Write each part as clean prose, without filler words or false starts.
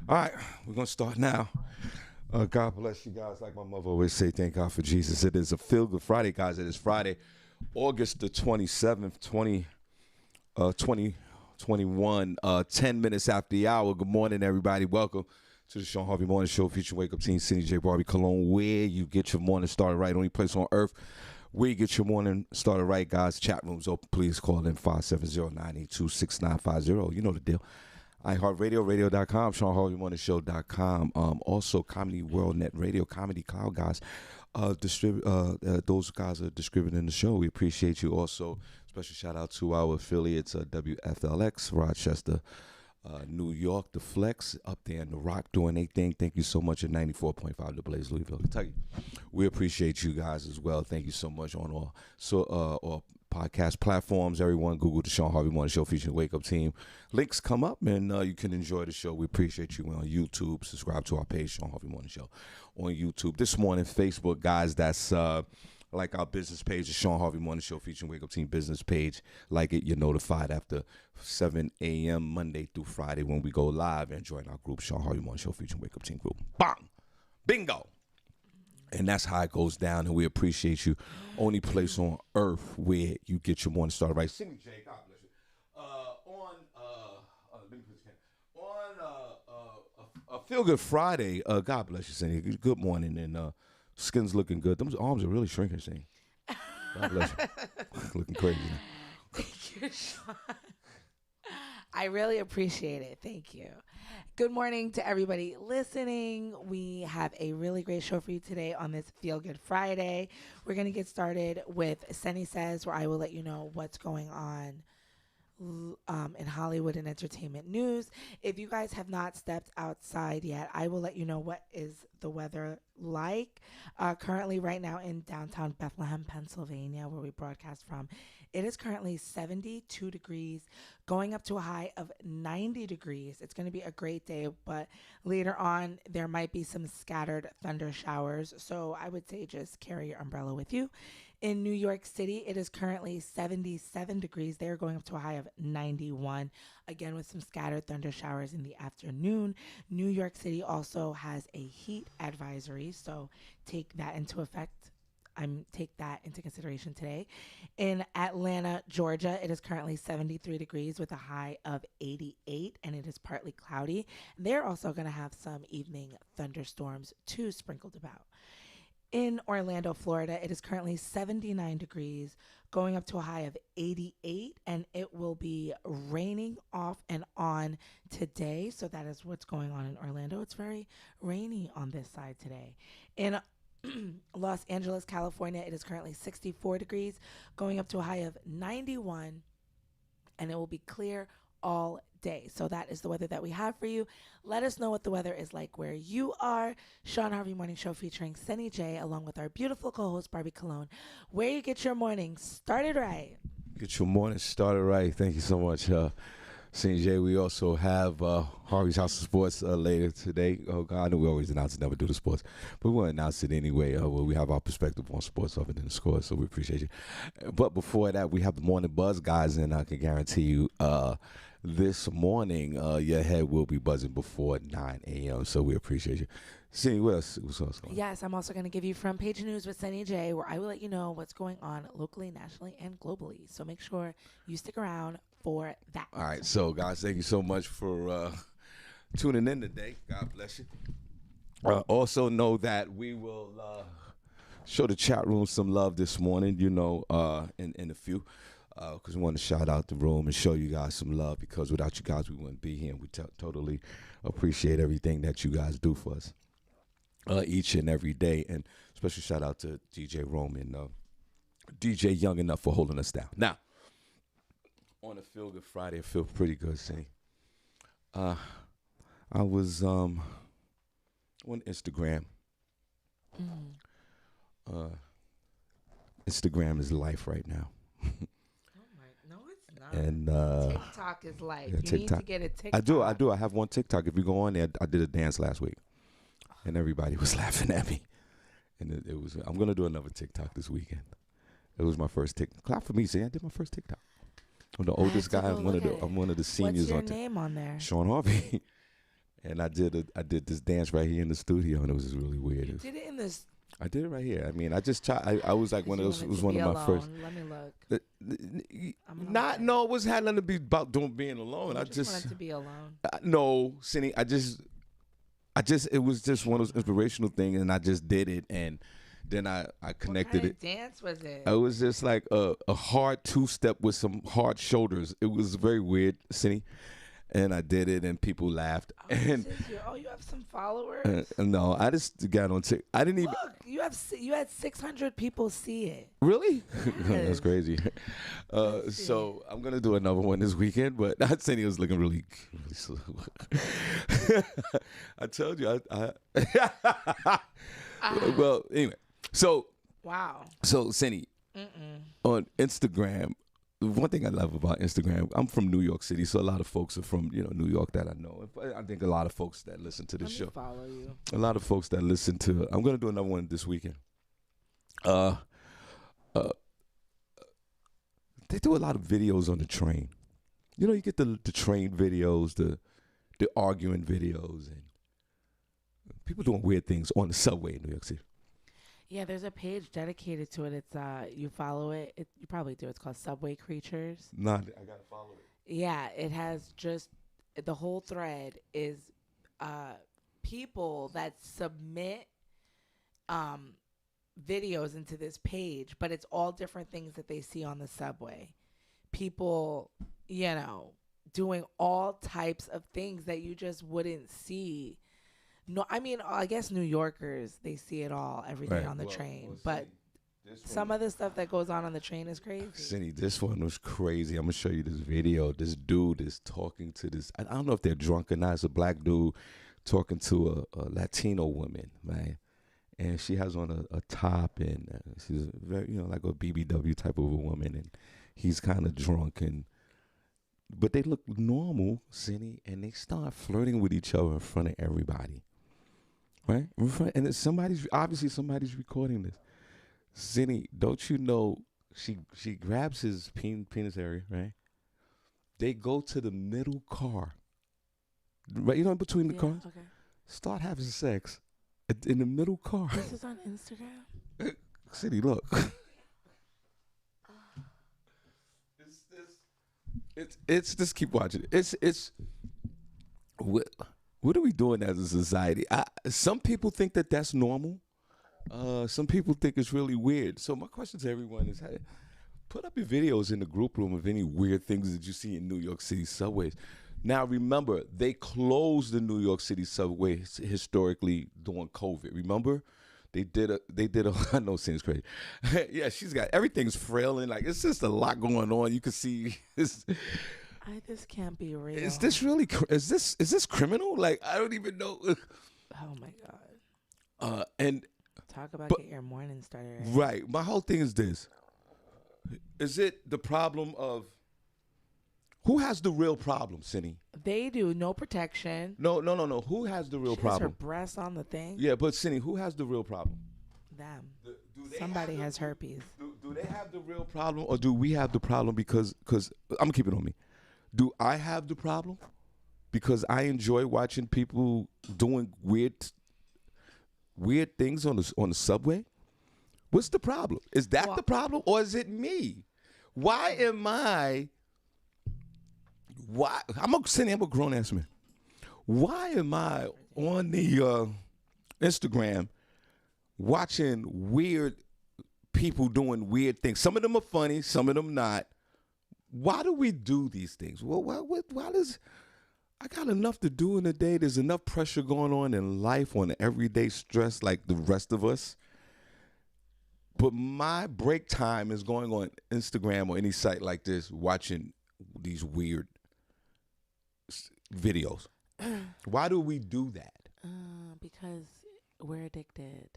All right, we're going to start now. God bless you guys. Like my mother always say, thank God for Jesus. It is a Feel Good Friday, guys. It is Friday, August the 27th, 2021, 10 minutes after the hour. Good morning, everybody. Welcome to the Shawn Harvey Morning Show featuring Wake Up Team, Senny, Barbi, Cologne, where you get your morning started right. Only place on earth where you get your morning started right, guys. Chat rooms open. Please call in 570-982-6950. You know the deal. iHeartRadio, radio.com, ShawnHarveyMorningShow.com. Also, Comedy World Net Radio, Comedy Cloud guys. Those guys are distributing the show. We appreciate you. Also, special shout out to our affiliates, WFLX, Rochester, New York, The Flex, up there in The Rock doing their thing. Thank you so much at 94.5 The Blaze, Louisville, Kentucky. We appreciate you guys as well. Thank you so much on all podcast platforms. Everyone, Google the Shawn Harvey Morning Show featuring Wake Up Team. Links come up, and you can enjoy the show. We appreciate you. We're on YouTube. Subscribe to our page, Shawn Harvey Morning Show, on YouTube. This morning, Facebook, guys, that's like our business page, the Shawn Harvey Morning Show featuring Wake Up Team business page. Like it, you're notified after 7 a.m. Monday through Friday when we go live and join our group, Shawn Harvey Morning Show featuring Wake Up Team group. Bang! Bingo! And that's how it goes down, and we appreciate you. Only place on earth where you get your morning started right. Senny J, God bless you. Let me put your hand. On Feel Good Friday, God bless you, Senny. Good morning, and skin's looking good. Those arms are really shrinking, Senny. God bless you. Looking crazy now. Thank you, Shawn. I really appreciate it. Thank you. Good morning to everybody listening. We have a really great show for you today on this Feel Good Friday. We're going to get started with Senny Says, where I will let you know what's going on in Hollywood and entertainment news. If you guys have not stepped outside yet, I will let you know what is the weather like. Currently right now in downtown Bethlehem, Pennsylvania, where we broadcast from, it is currently 72 degrees, going up to a high of 90 degrees. It's going to be a great day, but later on there might be some scattered thunder showers, so I would say just carry your umbrella with you. In New York City, it is currently 77 degrees. They're going up to a high of 91, again with some scattered thunder showers in the afternoon. New York City also has a heat advisory, so take that into consideration today. In Atlanta, Georgia, it is currently 73 degrees with a high of 88, and it is partly cloudy. They're also going to have some evening thunderstorms too sprinkled about. In Orlando, Florida, it is currently 79 degrees, going up to a high of 88, and it will be raining off and on today. So that is what's going on in Orlando. It's very rainy on this side today. In Los Angeles, California, it is currently 64 degrees, going up to a high of 91, and it will be clear all day. So that is the weather that we have for you. Let us know what the weather is like where you are. Shawn Harvey Morning Show featuring Senny J, along with our beautiful co-host Barbi Cologne, where you get your morning started right. Get your morning started right. Thank you so much, Senny J. We also have Harvey's House of Sports later today. Oh, God, I know we always announce it, never do the sports, but we'll announce it anyway, where we have our perspective on sports other than the scores, so we appreciate you. But before that, we have the Morning Buzz, guys, and I can guarantee you this morning your head will be buzzing before 9 a.m., so we appreciate you. Senny, what's going on? Yes, I'm also going to give you front page news with Senny J, where I will let you know what's going on locally, nationally, and globally. So make sure you stick around for that. All right, so guys, thank you so much for tuning in today. God bless you. Also know that we will show the chat room some love this morning, in a few, because we want to shout out the room and show you guys some love, because without you guys, we wouldn't be here, and we totally appreciate everything that you guys do for us each and every day. And special shout out to DJ Rome and DJ Young Enough for holding us down. Now, on a Feel Good Friday, I feel pretty good, Senny. I was on Instagram. Instagram is life right now. No, it's not. And TikTok is life. yeah, You TikTok. need to get a TikTok. I do. I have one TikTok. If you go on there, I did a dance last week, and everybody was laughing at me. And it was. I'm gonna do another TikTok this weekend. It was my first TikTok. Clap for me, say I did my first TikTok. I'm the oldest guy. I'm one of the seniors What's your on name on there? Shawn Harvey. And I did this dance right here in the studio, and it was just really weird. You did it in this. I did it right here. I mean, I just tried. I was like one of those. It was one of my first. Let me look. No, it wasn't had nothing to be about being alone. I just wanted to be alone. No, Senny. I just. It was just one of those inspirational things, and I just did it, and then I connected it. What kind of dance was it? It was just like a hard 2-step with some hard shoulders. It was very weird, Senny. And I did it, and people laughed. Oh, and you have some followers? No, I just got on TikTok. I didn't even. Look, you had 600 people see it. Really? Yes. That's crazy. So I'm gonna do another one this weekend, but not saying it was looking really slow. I told you. Well, anyway. So. Wow. So, Senny, on Instagram. One thing I love about Instagram, I'm from New York City, so a lot of folks are from New York that I know. I think a lot of folks that listen to this show. Follow you. A lot of folks that listen to. I'm gonna do another one this weekend. They do a lot of videos on the train. You get the train videos, the arguing videos, and people doing weird things on the subway in New York City. Yeah, there's a page dedicated to it. It's you follow it. You probably do. It's called Subway Creatures. Nah, I gotta follow it. Yeah, it has just the whole thread is people that submit videos into this page, but it's all different things that they see on the subway. People, doing all types of things that you just wouldn't see. No, I mean, I guess New Yorkers, they see it all every day on the train. But some of the stuff that goes on the train is crazy. Senny, this one was crazy. I'm going to show you this video. This dude is talking to this. I don't know if they're drunk or not. It's a black dude talking to a Latino woman, man. And she has on a top, and she's very, like a BBW type of a woman. And he's kind of drunk. But they look normal, Senny, and they start flirting with each other in front of everybody. Right? And it's somebody's recording this. Senny, don't you know she grabs his penis area, right? They go to the middle car. Right, in between the cars. Okay. Start having sex in the middle car. This is on Instagram? Senny, look. It's just keep watching it. It's what are we doing as a society? Some people think that that's normal. Some people think it's really weird. So my question to everyone is, hey, put up your videos in the group room of any weird things that you see in New York City subways. Now, remember, they closed the New York City subways historically during COVID. Remember? They did a I know it seems crazy. Yeah, she's got everything's frailing. Like, it's just a lot going on. You can see this can't be real. Is this really is this criminal? Like, I don't even know. Oh my God. And talk about get your morning started. Right. My whole thing is this. Is it the problem of who has the real problem, Senny? They do. No protection. No. Who has the real problem? Her breasts on the thing. Yeah, but Senny, who has the real problem? Them. Somebody has herpes. Do they have the real problem, or do we have the problem? Because I'm gonna keep it on me. Do I have the problem because I enjoy watching people doing weird things on the subway? What's the problem? Is that the problem, or is it me? Why am I? Why I'm a grown ass man. Why am I on the Instagram watching weird people doing weird things? Some of them are funny, some of them not. Why do we do these things? Well, why does I got enough to do in a day? There's enough pressure going on in life, on everyday stress like the rest of us. But my break time is going on Instagram or any site like this, watching these weird videos. Why do we do that? Because we're addicted.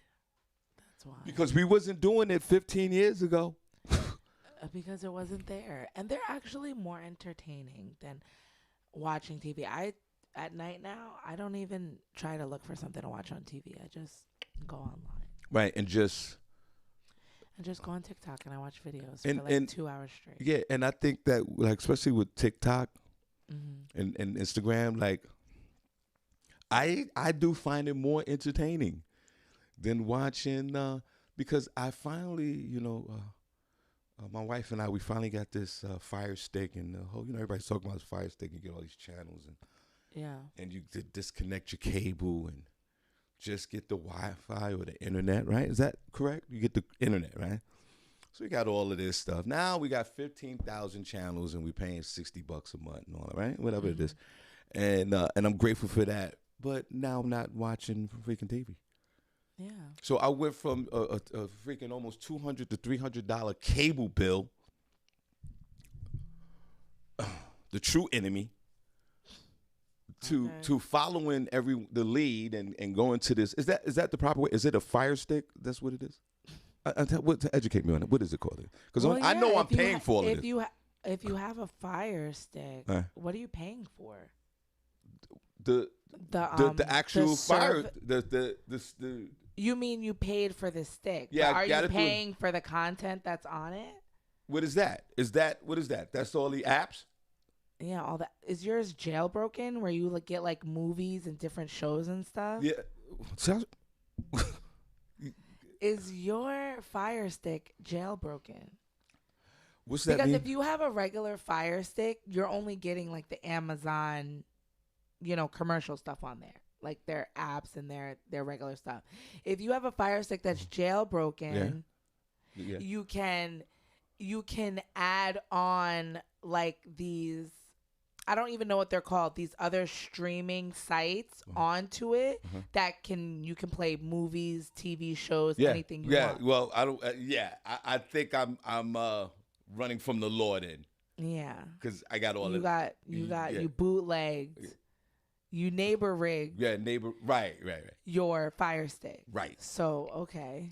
That's why. Because we wasn't doing it 15 years ago. Because it wasn't there. And they're actually more entertaining than watching TV. At night now, I don't even try to look for something to watch on TV. I just go online. Right, and just go on TikTok and I watch videos for like 2 hours straight. Yeah, and I think that, like, especially with TikTok and Instagram, like, I do find it more entertaining than watching because I finally, my wife and I, we finally got this Fire Stick, and the whole, everybody's talking about this Fire Stick. You get all these channels, and you disconnect your cable and just get the Wi-Fi or the internet, right? Is that correct? You get the internet, right? So we got all of this stuff. Now we got 15,000 channels, and we're paying $60 a month and all that, right? Whatever it is, and I'm grateful for that. But now I'm not watching freaking TV. Yeah. So I went from a freaking almost $200 to $300 cable bill, the true enemy, to following the lead and going to this. Is that the proper way? Is it a Fire Stick? That's what it is. To educate me on it. What is it called? Because I know I'm paying for all of this. If you have a Fire Stick, what are you paying for? The actual fire. The You mean you paid for the stick? Yeah. But are you paying for the content that's on it? What is that? What is that? That's all the apps? Yeah, all that. Is yours jailbroken where you get like movies and different shows and stuff? Yeah. Is your Fire Stick jailbroken? What's that mean? Because if you have a regular Fire Stick, you're only getting like the Amazon, commercial stuff on there, like their apps and their regular stuff. If you have a Fire Stick that's jailbroken, you can add on like these, I don't even know what they're called, these other streaming sites onto it that you can play movies, TV shows, anything you want. Well, I don't. I think I'm running from the Lord in. Yeah. Because I got all you bootlegged. You neighbor rigged. Yeah, neighbor. Right. Your Fire Stick. Right. So okay.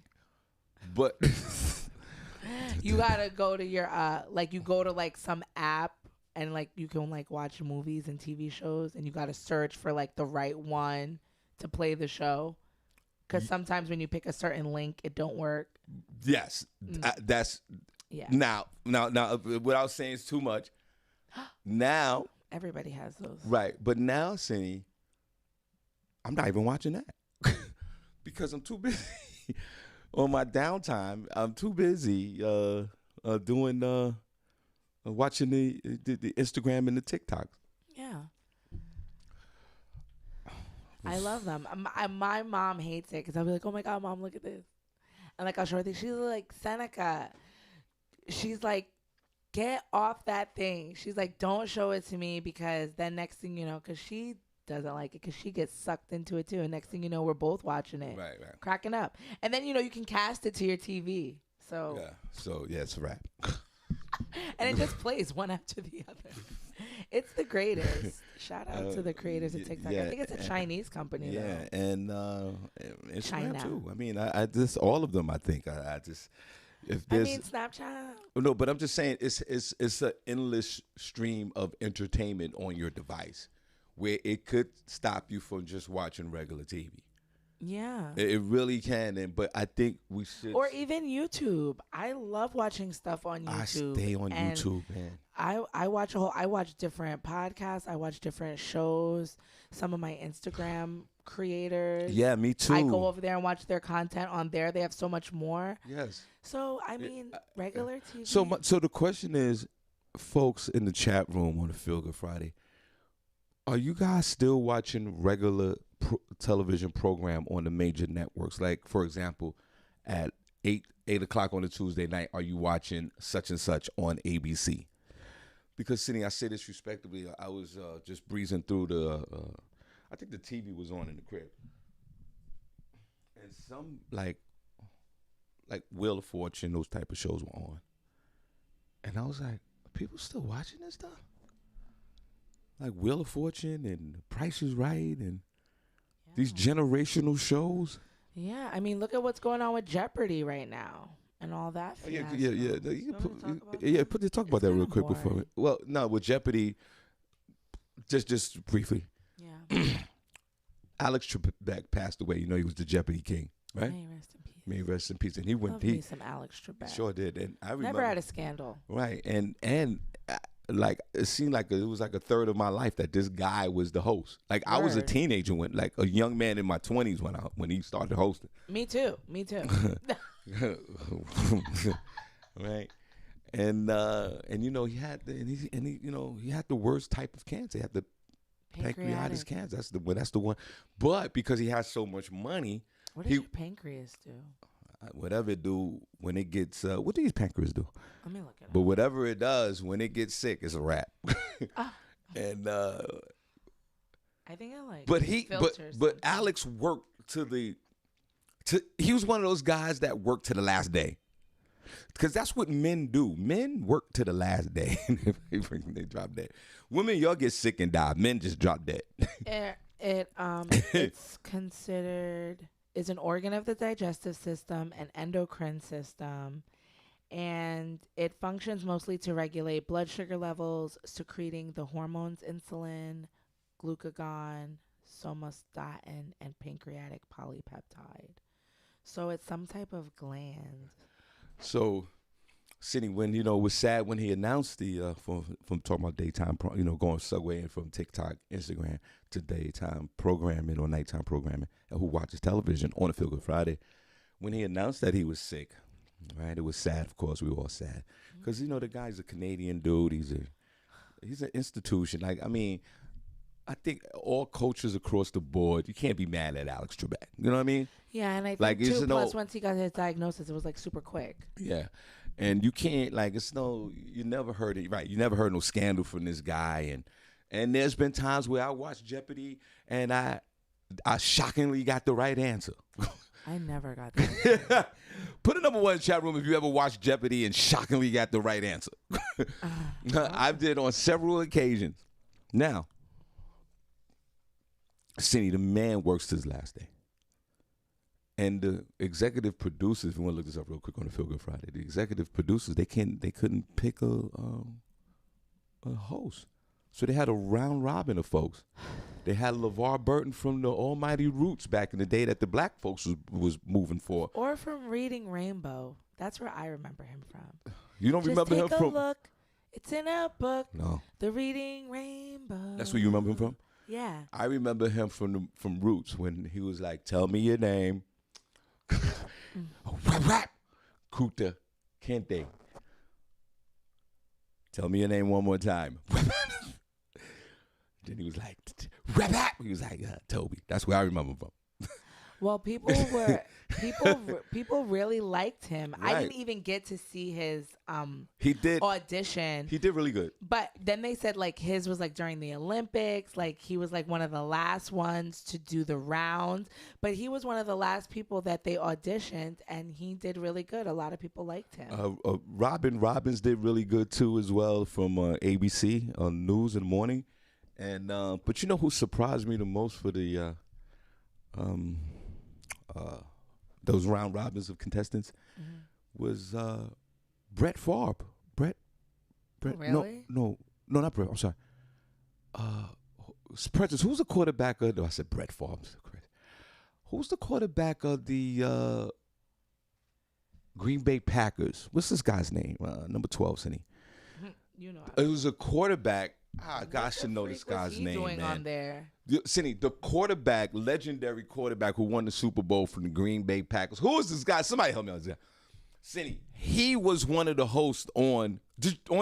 But you gotta go to your you go to like some app. And like you can like watch movies and TV shows, and you got to search for like the right one to play the show, because sometimes when you pick a certain link, it don't work. Yes, that's Now, without saying it's too much, now everybody has those, right? But now, Senny, I'm not even watching that because I'm too busy on my downtime. I'm too busy doing. Watching the Instagram and the TikToks. Yeah. I love them. My mom hates it because I'll be like, oh my God, Mom, look at this. And like, I'll show her things. She's like, Seneca. She's like, get off that thing. She's like, don't show it to me because then next thing you know, because she doesn't like it because she gets sucked into it too. And next thing you know, we're both watching it. Right. Cracking up. And then, you can cast it to your TV. So. Yeah. So, yeah, it's a wrap. And it just plays one after the other. It's the greatest. Shout out to the creators of TikTok. I think it's a Chinese company. Yeah, though. And Instagram China. too. I mean, I just all of them. I think I just if there's. I mean, Snapchat. No, but I'm just saying it's an endless stream of entertainment on your device, where it could stop you from just watching regular TV. Yeah. It really can, but I think we should. Or even YouTube. I love watching stuff on YouTube. I stay on YouTube, man. I watch different podcasts. I watch different shows. Some of my Instagram creators. Yeah, me too. I go over there and watch their content on there. They have so much more. Yes. So, I mean, regular TV. So the question is, folks in the chat room on the Feel Good Friday, are you guys still watching regular television program on the major networks? Like, for example, at 8 o'clock on a Tuesday night, are you watching such and such on ABC? Because, Senny, I say this respectably, I was just breezing through I think the TV was on in the crib. And some, like Wheel of Fortune, those type of shows were on. And I was like, are people still watching this stuff? Like Wheel of Fortune and Price is Right and these generational shows. Yeah, I mean, look at what's going on with Jeopardy right now and all that. Yeah. Talk about that real quick before. Well, no, with Jeopardy, just briefly. Yeah. Alex Trebek passed away. He was the Jeopardy king, right? May he rest in peace. May he rest in peace. And Love me some Alex Trebek. Sure did, and I remember never had a scandal. Right, and like it seemed like it was like a third of my life that this guy was the host. Like I was a Word. teenager when, like a young man in my 20s when he started hosting. Me too. Me too. Right. And you know he had he had the worst type of cancer. He had the pancreatic cancer. That's the one. But because he has so much money, What does your pancreas do? whatever it do when it gets what do these pancreas do? Let me look it up. But whatever it does when it gets sick, it's a wrap. And I think I like. but filters Alex worked he was one of those guys that worked to the last day. Because that's what men do. Men work to the last day. They drop dead. Women, y'all get sick and die. Men just drop dead. It's considered is an organ of the digestive system and endocrine system, and it functions mostly to regulate blood sugar levels, secreting the hormones insulin, glucagon, somatostatin, and pancreatic polypeptide. So it's some type of gland. So, Senny, when it was sad when he announced the from talking about daytime, going segueing from TikTok, Instagram to daytime programming or nighttime programming, and who watches television on a Feel Good Friday. When he announced that he was sick, right? It was sad. Of course, we were all sad because the guy's a Canadian dude. He's an institution. Like, I mean, I think all coaches across the board, you can't be mad at Alex Trebek. You know what I mean? Yeah, and I think Like, plus once he got his diagnosis, it was like super quick. Yeah. And you can't, like, you never heard it, right? You never heard no scandal from this guy. And there's been times where I watched Jeopardy and I shockingly got the right answer. I never got that. Put a number one in the chat room if you ever watched Jeopardy and shockingly got the right answer. I did on several occasions. Now, Senny, the man works to his last day. And the executive producers, if you want to look this up real quick on the Feel Good Friday, the executive producers, they couldn't pick a host. So they had a round robin of folks. They had LeVar Burton from the Almighty Roots back in the day that the black folks was moving for. Or from Reading Rainbow. That's where I remember him from. You don't remember him from? Just take a look. It's in a book. No. The Reading Rainbow. That's where you remember him from? Yeah. I remember him from Roots when he was like, tell me your name. Kuta Kente. Tell me your name one more time. Then he was like, he was like, Toby. That's where I remember him from. Well, people really liked him. Right. I didn't even get to see his audition. He did really good. But then they said like his was like during the Olympics, like he was like one of the last ones to do the rounds. But he was one of the last people that they auditioned, and he did really good. A lot of people liked him. Robin Robbins did really good too as well from ABC on News in the Morning. And but you know who surprised me the most for the those round robins of contestants was Brett Favre. Brett. Really? No, not Brett. I'm sorry. Prejudice. Who's the quarterback of? I said Brett Favre. Who's the quarterback of the Green Bay Packers? What's this guy's name? Number 12, Senny. You know. It was a quarterback. I should know this guy's name, doing man. On there? Senny, the quarterback, legendary quarterback who won the Super Bowl from the Green Bay Packers. Who is this guy? Somebody help me out there. Senny, he was one of the hosts on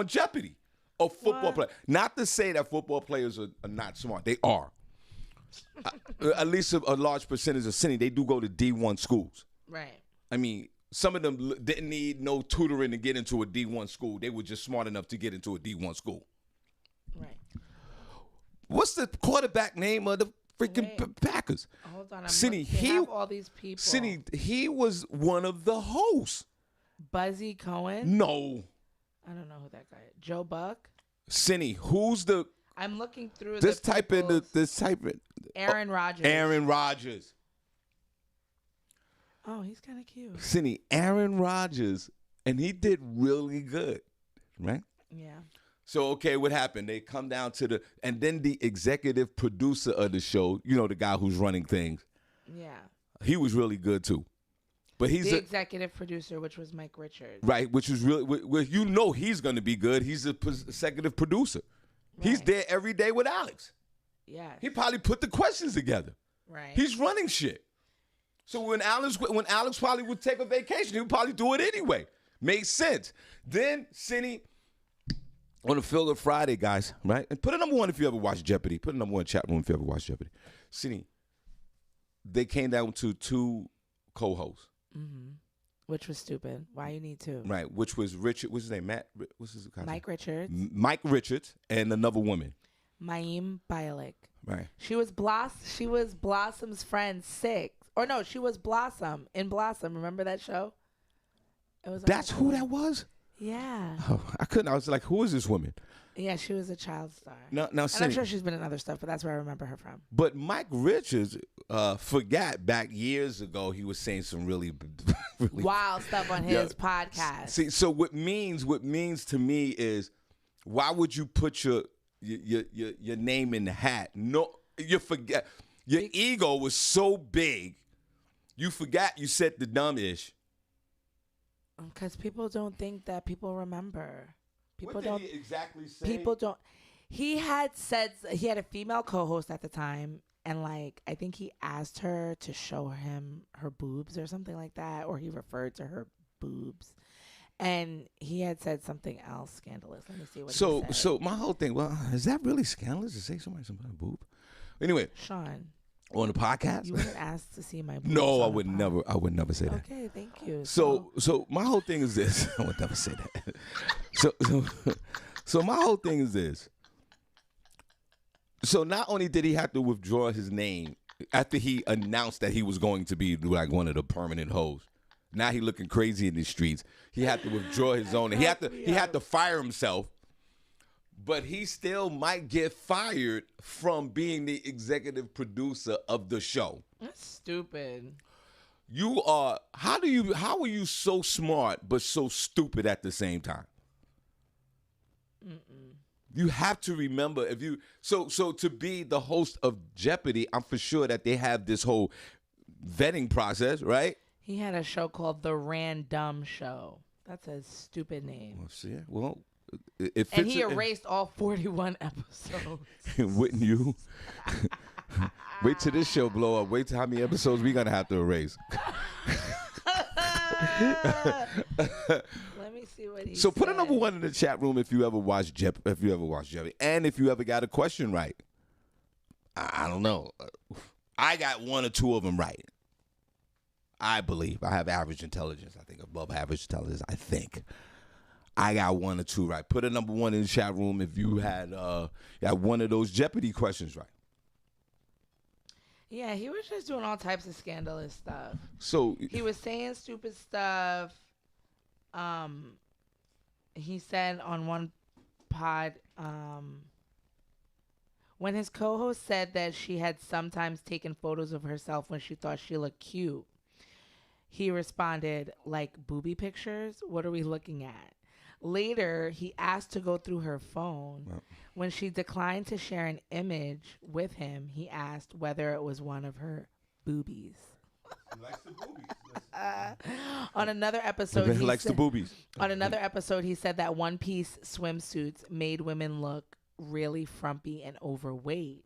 Jeopardy, a football player. Not to say that football players are not smart. They are. At least a large percentage of Senny, they do go to D1 schools. Right. I mean, some of them didn't need no tutoring to get into a D1 school. They were just smart enough to get into a D1 school. Right. What's the quarterback name of the freaking Packers? Hold on, Senny, have all these people. Senny, he was one of the hosts. Buzzy Cohen? No. I don't know who that guy is. Joe Buck? Senny, who's the? I'm looking through this type in. Aaron Rodgers. Aaron Rodgers. Oh, he's kind of cute. Senny, Aaron Rodgers, and he did really good, right? Yeah. So, okay, what happened? They come down to and then the executive producer of the show, the guy who's running things. Yeah. He was really good, too. But he's the executive producer, which was Mike Richards. right, which is really, well, he's going to be good. He's a executive producer. Right. He's there every day with Alex. Yes. He probably put the questions together. Right. He's running shit. So when Alex probably would take a vacation, he would probably do it anyway. Makes sense. Then Senny on the Feel Good Friday, guys, right? And put a number one if you ever watch Jeopardy. Put a number one chat room if you ever watch Jeopardy. Senny, they came down to 2 co-hosts. Mm-hmm. Which was stupid. Why you need 2? Right, which was Richard, what's his name? What's his name? Mike Richards. Mike Richards and another woman. Maim Bialik. Right. She was Blossom's friend 6. Or no, she was Blossom in Blossom. Remember that show? It was. That's who that was? Yeah. Oh, I was like, who is this woman? Yeah, she was a child star. Now, and I'm sure she's been in other stuff, but that's where I remember her from. But Mike Richards forgot back years ago he was saying some really wild stuff on his podcast. See, so what means to me is, why would you put your name in the hat? No, you forget. Your ego was so big, you forgot you said the dumb ish. Because people don't think that people remember. People what did don't he exactly say? People don't. He had said he had a female co-host at the time, and like I think he asked her to show him her boobs or something like that, or he referred to her boobs, and he had said something else scandalous. Let me see what. he said. So my whole thing. Well, is that really scandalous to say somebody's boob? Anyway, Sean. On the podcast? You wouldn't ask to see my boobs. No, I would never say that. Okay, thank you. So my whole thing is this. I would never say that. So my whole thing is this. So not only did he have to withdraw his name after he announced that he was going to be like one of the permanent hosts, now he looking crazy in the streets. He had to withdraw his own. He had to fire himself. But he still might get fired from being the executive producer of the show. That's stupid. How are you so smart but so stupid at the same time? You have to remember so to be the host of Jeopardy, I'm for sure that they have this whole vetting process, right? He had a show called The Random Show. That's a stupid name. Well, and he erased all 41 episodes. Wouldn't you? Wait till this show blow up. Wait till how many episodes we gonna have to erase. Let me see what he So said. put a number one in the chat room if you ever watch Jeopardy, and if you ever got a question right. I don't know. I got 1 or 2 of them right. I believe I have average intelligence. I think above average intelligence. I think. I got 1 or 2 right. Put a number one in the chat room if you had one of those Jeopardy questions right. Yeah, he was just doing all types of scandalous stuff. So he was saying stupid stuff. He said on one pod, when his co-host said that she had sometimes taken photos of herself when she thought she looked cute, he responded, like, booby pictures? What are we looking at? Later, he asked to go through her phone. Wow. When she declined to share an image with him, he asked whether it was one of her boobies. He likes the boobies. On another episode, he likes the boobies. On another episode, he said that one-piece swimsuits made women look really frumpy and overweight.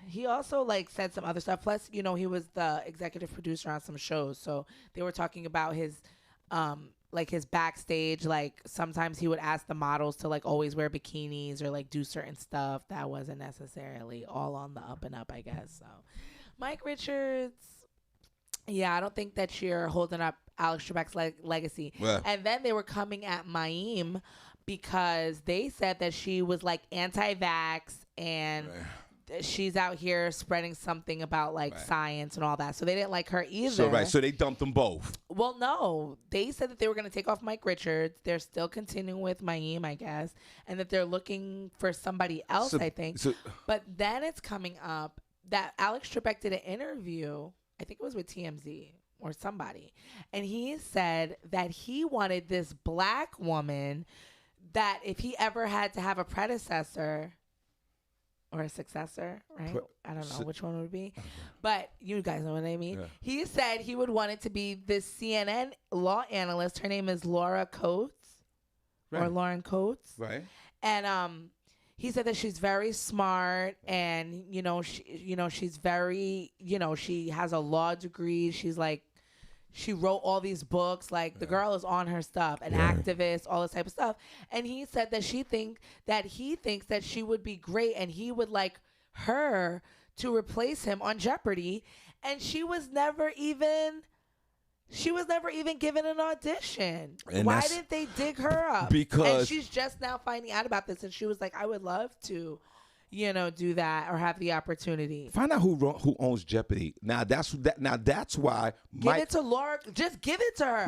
He also said some other stuff. Plus, he was the executive producer on some shows, so they were talking about his his backstage. Sometimes he would ask the models to always wear bikinis or do certain stuff that wasn't necessarily all on the up and up, I guess. So Mike Richards, yeah, I don't think that you're holding up Alex Trebek's legacy. Yeah. And then they were coming at Maim because they said that she was anti-vax and she's out here spreading something about science and all that. So they didn't like her either. So they dumped them both. Well, no. They said that they were going to take off Mike Richards. They're still continuing with Maim, I guess. And that they're looking for somebody else, I think. But then it's coming up that Alex Trebek did an interview, I think it was with TMZ or somebody. And he said that he wanted this black woman that if he ever had to have a predecessor, or a successor, right? I don't know si- which one would be, but you guys know what I mean. Yeah. He said he would want it to be this CNN law analyst. Her name is Laura Coates or Right. Lauren Coates, Right. and he said that she's very smart, and she's very, she has a law degree. She's like, she wrote all these books. Like the girl is on her stuff, an activist, all this type of stuff. And he said that he thinks that she would be great, and he would like her to replace him on Jeopardy. And she was never even given an audition. And why didn't they dig her up? Because and she's just now finding out about this, and she was like, I would love to, do that or have the opportunity. find out who owns Jeopardy. Now that's why Give it to Laura. Just give it to her.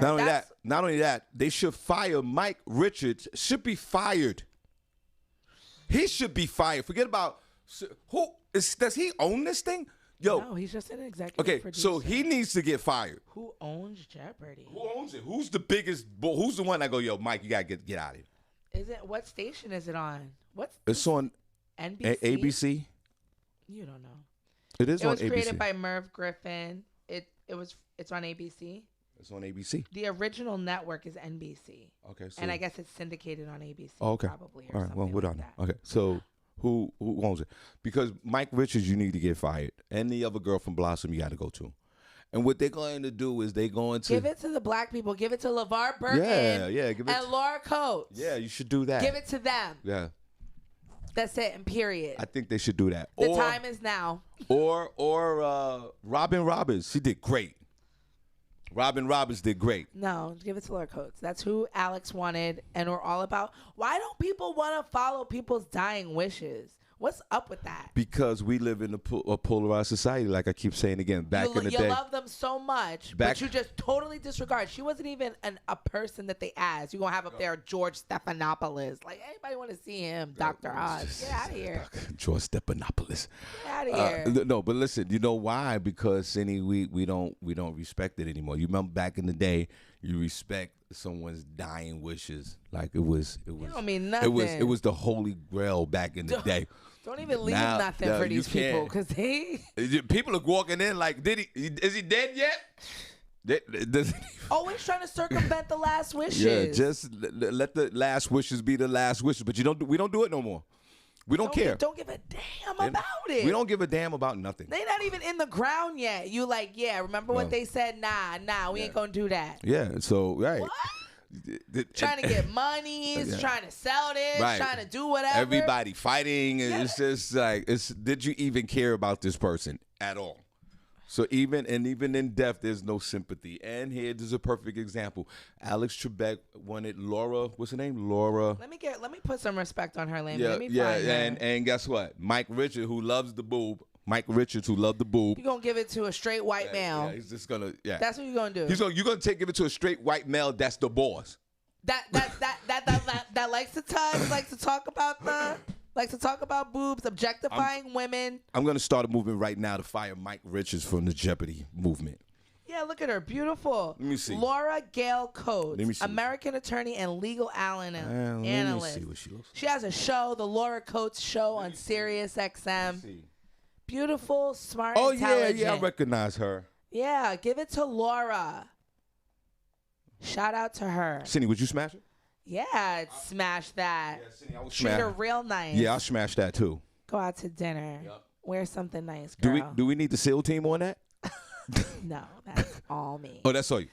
Not only that, they should fire Mike Richards. Should be fired. He should be fired. Forget about does he own this thing? Yo, No, he's just an executive okay, producer. so he needs to get fired. Who owns Jeopardy? Who owns it? Who's the biggest? Who's the one that go, yo, Mike, you gotta get out of here? Is it, what station is it on? What's It's on NBC? ABC. You don't know. It is It on was ABC. created by Merv Griffin. It's on ABC. It's on ABC. The original network is NBC. Okay, so And I guess it's syndicated on ABC. Oh, okay. Probably. Or all right, well, something we like don't know. that. Okay, so who owns it? Because Mike Richards, you need to get fired, and the other girl from Blossom, you got to go to. And what they're going to do is they're going to Give it to the black people. Give it to LeVar Burton. give it. And Laura Coates. Yeah, you should do that. Give it to them. Yeah, That's it. And period. I think they should do that. The time is now. Or Robin Roberts, she did great. Robin Roberts did great. No, give it to Laura Coates. That's who Alex wanted, and we're all about. Why don't people want to follow people's dying wishes? What's up with that? Because we live in a polarized society, like I keep saying again. Back in the You day, love them so much, but you just totally disregard. She wasn't even a person that they asked. You're going to have up there George Stephanopoulos. Like, anybody want to see him, Dr. Oz. Get out of here. George Stephanopoulos. Get out of here. No, but listen, you know why? Because Senny, we don't respect it anymore. You remember back in the day, you respect someone's dying wishes like it was. You don't mean nothing. It was the holy grail back in the day. Don't even leave Now, nothing no, for you these people, can't. because People are walking in like, is he dead yet? always trying to circumvent the last wishes. Yeah, just let the last wishes be the last wishes. But we don't do it no more. We don't care. Don't give a damn about it. We don't give a damn about nothing. They not even in the ground yet. You like, yeah, remember what they said? Nah, we ain't gonna do that. Yeah, so right. What? Trying to get monies, trying to sell this, Right. trying to do whatever. Everybody fighting. It's just like, did you even care about this person at all? So even in death, there's no sympathy. And here, there's a perfect example. Alex Trebek wanted Laura. What's her name? Laura. Let me put some respect on her name. Yeah, Let me find her. and guess what? Mike Richards, who loves the boob. Mike Richards, who loved the boob. You gonna give it to a straight white male? Yeah, he's just gonna. Yeah, That's what you gonna do. You're gonna give it to a straight white male. That's the boss. That likes to touch, likes to talk about boobs, objectifying women. I'm gonna start a movement right now to fire Mike Richards from the Jeopardy movement. Yeah, look at her, beautiful. Let me see. Laura Gail Coates, Let me see. American attorney and legal analyst. Let me see what she looks like. She has a show, the Laura Coates Show on Sirius XM. Beautiful, smart, intelligent. yeah, I recognize her. Yeah, give it to Laura. Shout out to her. Senny, would you smash it? Yeah, smash that. Yeah, Senny, I would Treat her real nice. Yeah, I'll smash that too. Go out to dinner. Yep. Wear something nice, Do girl. we need the SEAL team on that? No, that's all me. Oh, that's all you.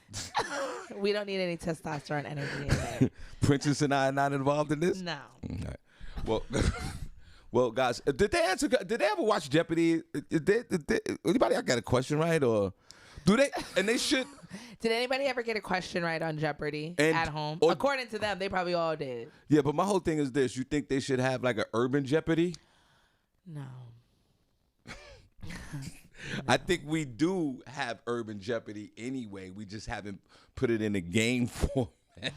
We don't need any testosterone energy in there. Princess and I are not involved in this? No. All right. Well, well, guys, did they ever watch Jeopardy? Anybody got a question right, or do they? And they should. Did anybody ever get a question right on Jeopardy And- at home? or- According to them, they probably all did. Yeah, but my whole thing is this: you think they should have like an urban Jeopardy? No. I think we do have urban Jeopardy anyway. We just haven't put it in a game format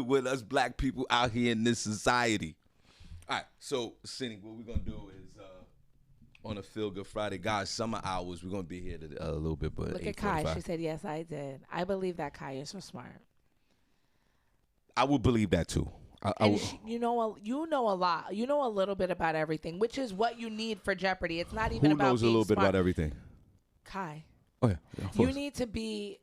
with us black people out here in this society. All right, so Senny, what we're gonna do is on a Feel Good Friday, guys, summer hours. We're gonna be here a little bit, but Look at Kai. She said, yes, I did. I believe that, Kai. You're so smart. I would believe that too. And you know a lot. You know a little bit about everything, which is what you need for Jeopardy. It's not even Who about knows a being little bit smart. about everything? Kai. Oh yeah, of You course. need to be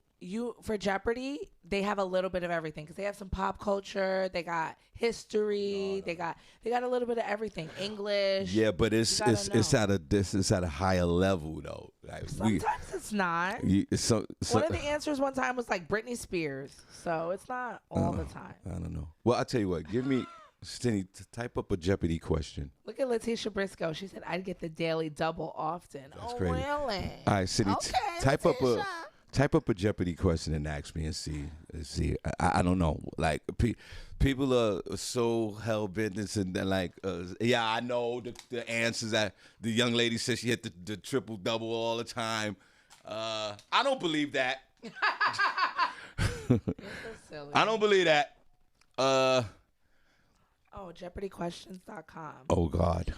for Jeopardy. They have a little bit of everything because they have some pop culture. They got history. They got a little bit of everything. English. Yeah, but it's at a higher level though. Like sometimes it's not. One of the answers one time was like Britney Spears, so it's not all the time. I don't know. Well, I tell you what. Give me, Senny, type up a Jeopardy question. Look at Letitia Briscoe. She said I'd get the daily double often. That's crazy. Really? All right, Senny, Okay, type up a Jeopardy question and ask me and see. I don't know. Like people are so hell bent and they're like, yeah, I know the answers. That the young lady said she hit the triple double all the time. I don't believe that. You're so silly. I don't believe that. JeopardyQuestions.com. Oh God.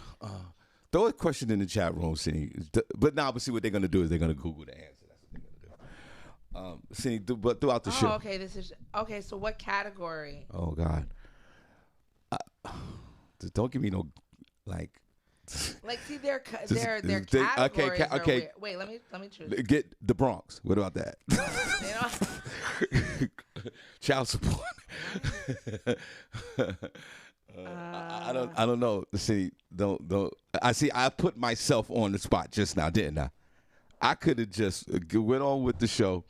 Throw a question in the chat room, Senny. But now, see what they're gonna do is they're gonna Google the answer. That's what they're gonna do. Senny, but throughout the show. Okay. So what category? Oh God. Don't give me no like. Like, see, their Just- categories. okay. Are weird. Wait, let me choose. Get the Bronx. What about that? They don't- Child support. I don't know. See, don't. I put myself on the spot just now, didn't I? I could have just went on with the show.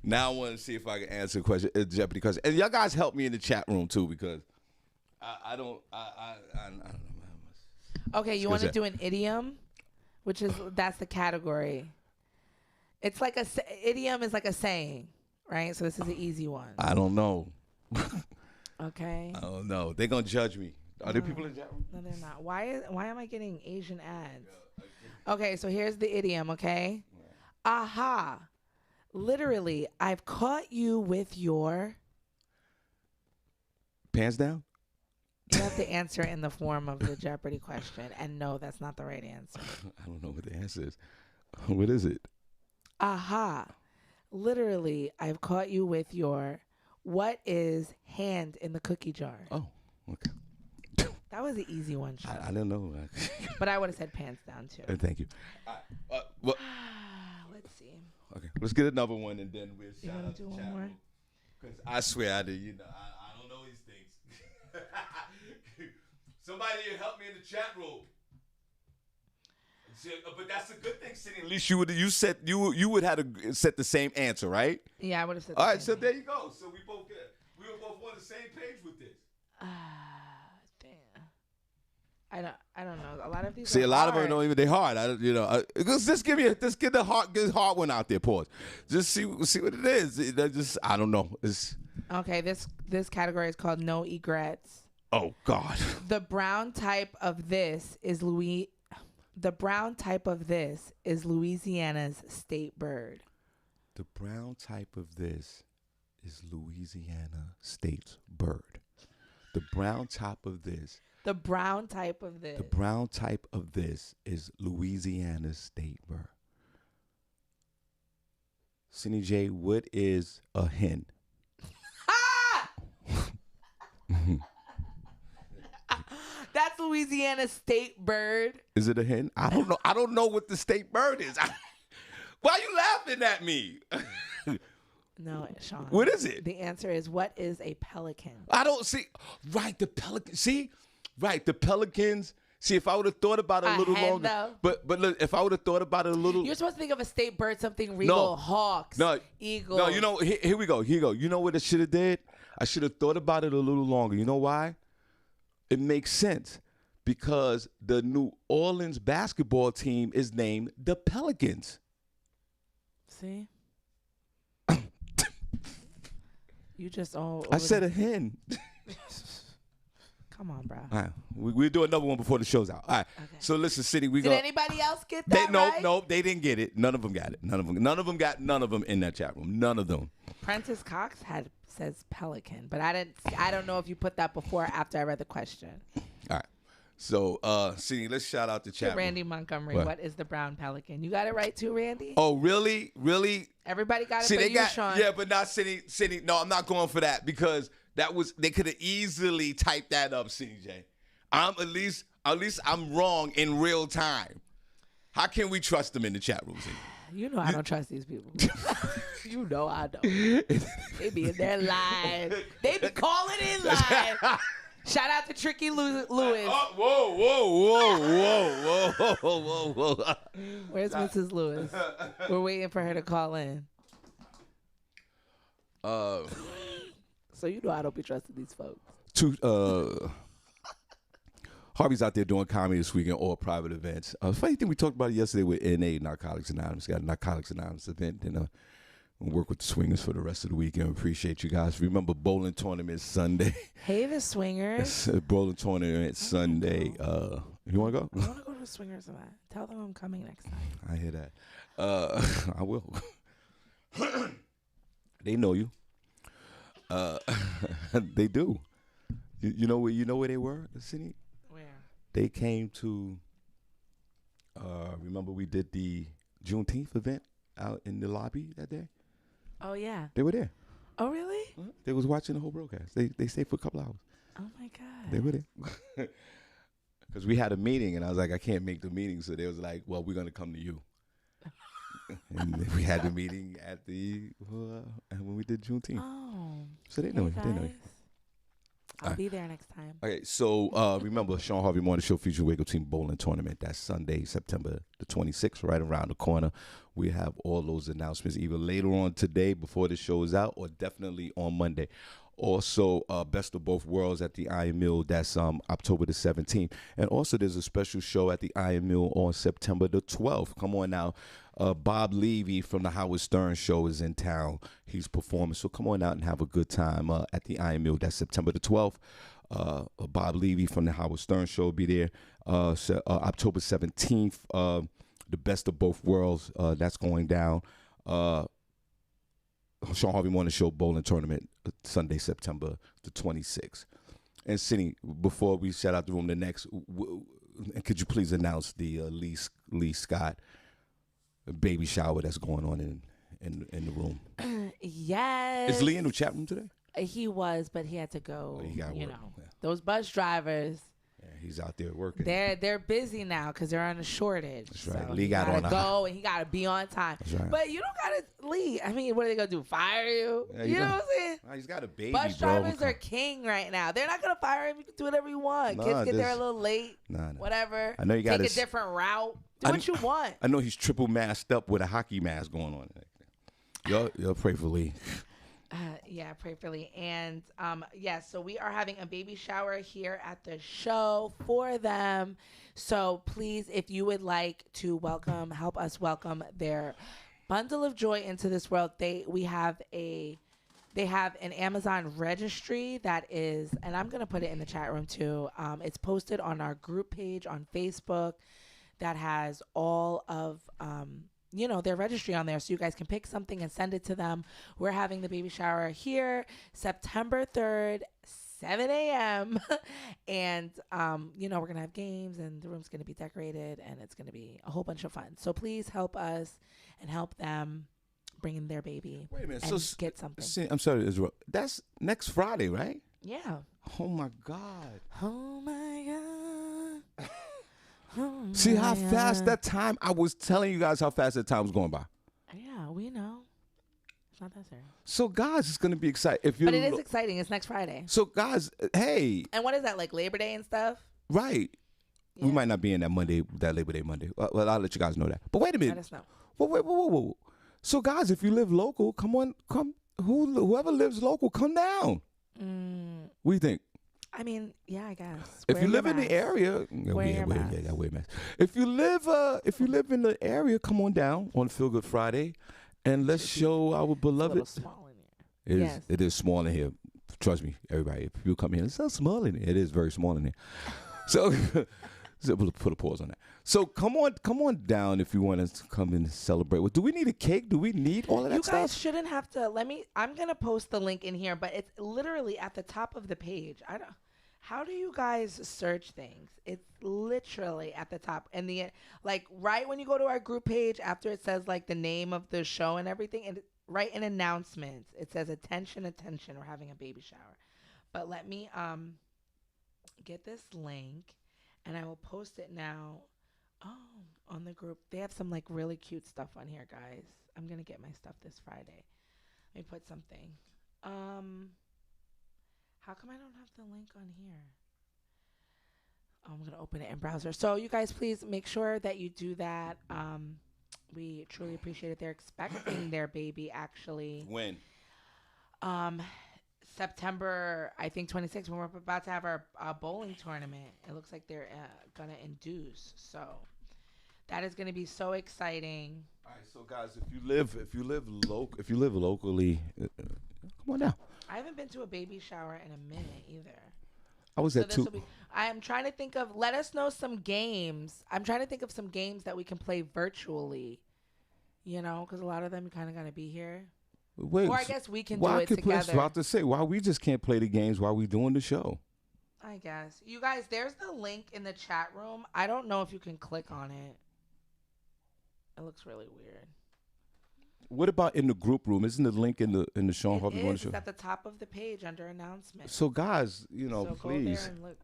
Now I want to see if I can answer a question, a Jeopardy question. And y'all guys help me in the chat room too, because I don't know. Okay, you want to do an idiom, that's the category. It's like idiom is like a saying, right? So this is an easy one. I don't know. Okay. I don't know. They're gonna judge me. Are there people in the chat room? No, they're not. Why am I getting Asian ads? Okay, so here's the idiom, okay? Aha. Literally, I've caught you with your... Pants down? You have to answer in the form of the Jeopardy question. And no, that's not the right answer. I don't know what the answer is. What is it? Aha. Literally, I've caught you with your... What is hand in the cookie jar? Oh, okay. That was an easy one, Shawn. I don't know. But I would have said pants down, too. Thank you. Well, Let's see. okay, let's get another one and then we'll You shout want out to do the one chat more? room. Because I swear I don't know these things. Somebody help me in the chat room. But that's a good thing, Senny. At least you would have set the same answer, right? Yeah, I would have said All the right, same so there you go. So we were both on the same page with this. Damn. I don't know. A lot of these. See, are a lot hard. of them don't even. They hard. Just get the hard one out there. Pause. Just see what it is. I don't know. Okay, this category is called no egrets. Oh God. The brown type of this is Louisiana's state bird. The brown type of this is Louisiana state bird. The brown type of this. The brown type of this. The brown type of this is Louisiana's state bird. Senny J, what is a hen? That's Louisiana's state bird. Is it a hen? I don't know. I don't know what the state bird is. Why are you laughing at me? No, Shawn. What is it? The answer is, what is a pelican? I don't see. Right, the pelican. See, right, the pelicans. See, if I would have thought about it a little longer, though. but look, if I would have thought about it a little, You're supposed to think of a state bird, something regal, hawks, eagle. No, you know, here we go. You know what I should have did? I should have thought about it a little longer. You know why? It makes sense because the New Orleans basketball team is named the Pelicans. See? You just I said a hen. Come on, bro. All right, we'll do another one before the show's out. All right. Okay. So listen, City, Did anybody else get that? Nope, they didn't get it. None of them got it. None of them got in that chat room. None of them. Prentice Cox says pelican, but I don't know if you put that before or after I read the question. All right. So, City, let's shout out the chat room. Randy Montgomery, what is the brown pelican? You got it right too, Randy? Oh, really? Really? Everybody got it but you, Shawn. Yeah, but not City. No, I'm not going for that because They could have easily typed that up, CJ. At least I'm wrong in real time. How can we trust them in the chat room, CJ? You know I don't trust these people. You know I don't. They be in there live. They be calling in live. Shout out to Tricky Lewis. Whoa. Where's Mrs. Lewis? We're waiting for her to call in. So you know I don't be trusting these folks. Harvey's out there doing comedy this weekend, all private events. Funny thing we talked about it yesterday with NA, Narcotics Anonymous. Got a Narcotics Anonymous event, and we'll work with the swingers for the rest of the weekend. Appreciate you guys. Remember, bowling tournament Sunday. Hey, the swingers. Bowling tournament Sunday. You want to go? I want to go to the swingers event. Tell them I'm coming next time. I hear that. I will. They know you. They do. You know where they were, Senny? Where? They came to. Remember we did the Juneteenth event out in the lobby that day. Oh yeah. They were there. Oh really? They was watching the whole broadcast. They stayed for a couple hours. Oh my god. They were there. Because we had a meeting, and I was like, I can't make the meeting, so they was like, well, we're gonna come to you. And we had the meeting at when we did Juneteenth. Oh. So they know it. They know it. I'll be there next time. Okay, so remember, Shawn Harvey Morning Show featuring Wake Up Team Bowling Tournament. That's Sunday, September the 26th, right around the corner. We have all those announcements either later on today before the show is out, or definitely on Monday. Also, Best of Both Worlds at the Iron Mill. That's October the 17th. And also, there's a special show at the Iron Mill on September the 12th. Come on now. Bob Levy from the Howard Stern Show is in town. He's performing. So come on out and have a good time at the Iron Mill. That's September the 12th. Bob Levy from the Howard Stern Show will be there. October 17th, the Best of Both Worlds. That's going down. Shawn Harvey Morning Show Bowling Tournament, Sunday, September the 26th. And Senny, before we shout out the room, could you please announce the Lee Scott baby shower that's going on in the room? Yes. Is Lee in the chat room today? He was, but he had to go. He got work. Yeah. Those bus drivers. Yeah, he's out there working. They're busy now because they're on a shortage. That's right. So Lee got to go and he gotta be on time. That's right. But you don't gotta Lee. I mean, what are they gonna do? Fire you? Yeah, you know what I'm saying? He's got a baby, Bus bro. drivers are king right now. They're not gonna fire him. You can do whatever you want. Kids get there a little late. Whatever. I know you got take a different route. Do what you want. I know he's triple masked up with a hockey mask going on. Y'all pray for Lee. Yeah, pray for Lee. And so we are having a baby shower here at the show for them. So please, if you would like to help us welcome their bundle of joy into this world, they have an Amazon registry that is, and I'm gonna put it in the chat room too. It's posted on our group page on Facebook that has all of their registry on there, so you guys can pick something and send it to them. We're having the baby shower here September 3rd, 7 a.m. And, we're going to have games, and the room's going to be decorated, and it's going to be a whole bunch of fun. So please help us and help them bring in their baby. Wait a minute. And get something. I'm sorry, Israel. That's next Friday, right? Yeah. Oh, my God. Oh, my God. See how fast that time, I was telling you guys how fast that time was going by. Yeah, we know. It's not that serious. So, guys, it's going to be exciting. But it is exciting. It's next Friday. So, guys, hey. And what is that, like Labor Day and stuff? Right. Yeah. We might not be in that Labor Day Monday. Well, I'll let you guys know that. But wait a minute. Let us know. Whoa. So, guys, if you live local, come. Whoever lives local, come down. What do you think? I mean, yeah, I guess. If you live in the area, wear mask. If you live in the area, come on down on Feel Good Friday, and let's show our beloved. It's a little small in here. It is small in here. Trust me, everybody. If you come here, it's so small in here. It is very small in here. So, put a pause on that. So come on down if you want to come and celebrate. Well, do we need a cake? Do we need all of that stuff? You guys shouldn't have to. I'm gonna post the link in here, but it's literally at the top of the page. How do you guys search things? It's literally at the top, and right when you go to our group page, after it says like the name of the show and everything, and right in announcements, it says attention, we're having a baby shower. But let me get this link, and I will post it now. Oh, on the group. They have some like really cute stuff on here, guys. I'm gonna get my stuff this Friday. Let me put something. How come I don't have the link on here? Oh, I'm gonna open it in browser. So you guys, please make sure that you do that. We truly appreciate it. They're expecting their baby actually. When? September, I think 26th, when we're about to have our bowling tournament. It looks like they're gonna induce. So that is gonna be so exciting. All right, so guys, if you live locally, come on now. I haven't been to a baby shower in a minute either. I was at two. I am trying to think of. Let us know some games. I'm trying to think of some games that we can play virtually. You know, because a lot of them kind of gotta be here. Wait, or I guess we can do it together. I was about to say, why we just can't play the games while we doing the show? I guess. You guys, there's the link in the chat room. I don't know if you can click on it. It looks really weird. What about in the group room? Isn't the link in the Shawn Harvey Morning Show? It's at the top of the page under announcements. So guys, please. Go there and look.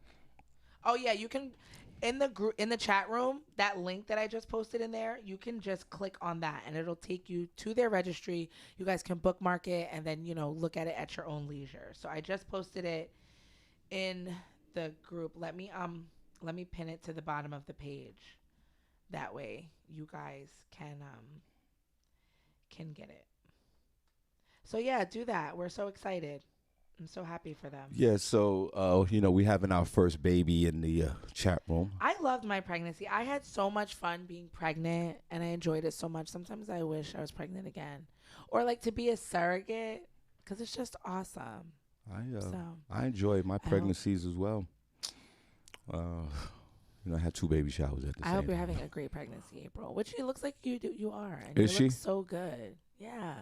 Oh yeah, you can in the chat room, that link that I just posted in there, you can just click on that and it'll take you to their registry. You guys can bookmark it and then, look at it at your own leisure. So I just posted it in the group. Let me pin it to the bottom of the page. That way you guys can get it. So yeah, do that. We're so excited. I'm so happy for them. Yeah, so, we having our first baby in the chat room. I loved my pregnancy. I had so much fun being pregnant, and I enjoyed it so much. Sometimes I wish I was pregnant again. Or, to be a surrogate, because it's just awesome. I enjoyed my pregnancies as well. I had 2 baby showers at the same time. I hope you're having a great pregnancy, April, which it looks like you are. And Is she? Look so good. Yeah.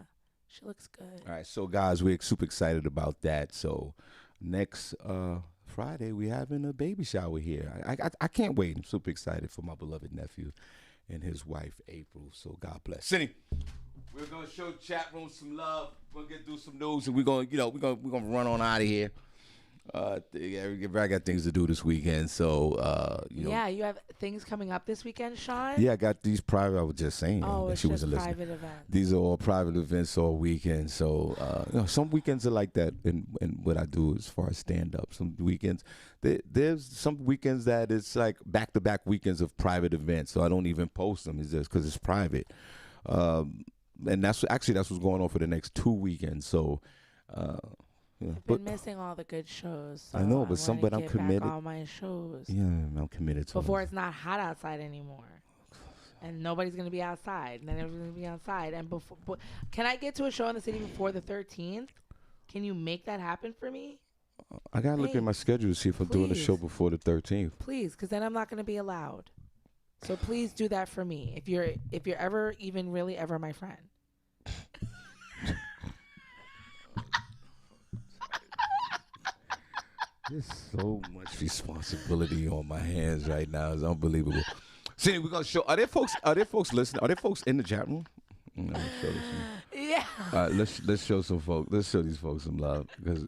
She looks good. All right, so guys, we're super excited about that. So next Friday, we're having a baby shower here. I can't wait. I'm super excited for my beloved nephew and his wife, April. So God bless. Senny, we're gonna show chat room some love. We're gonna do some news, and we're gonna run on out of here. I got things to do this weekend, so Yeah, you have things coming up this weekend, Shawn? Yeah, I got these private. I was just saying. Oh, it's she just wasn't private listening. events. These are all private events all weekend. So some weekends are like that, in what I do as far as stand up. Some weekends, there's some weekends that it's like back-to-back weekends of private events. So I don't even post them. It's just because it's private. And that's what's going on for the next 2 weekends. So. Yeah, I've been missing all the good shows. So I know, but I'm committed. Back all my shows. Yeah, I'm committed to before it's not hot outside anymore, and nobody's gonna be outside, and then everyone's gonna be outside. And can I get to a show in the city before the 13th? Can you make that happen for me? I gotta look at my schedule to see if I'm doing the show before the 13th. Please, because then I'm not gonna be allowed. So please do that for me if you're ever even really ever my friend. There's so much responsibility on my hands right now. It's unbelievable. See, we're gonna show. Are there folks listening? Are there folks in the chat room? Yeah. All right, let's show some folks. Let's show these folks some love because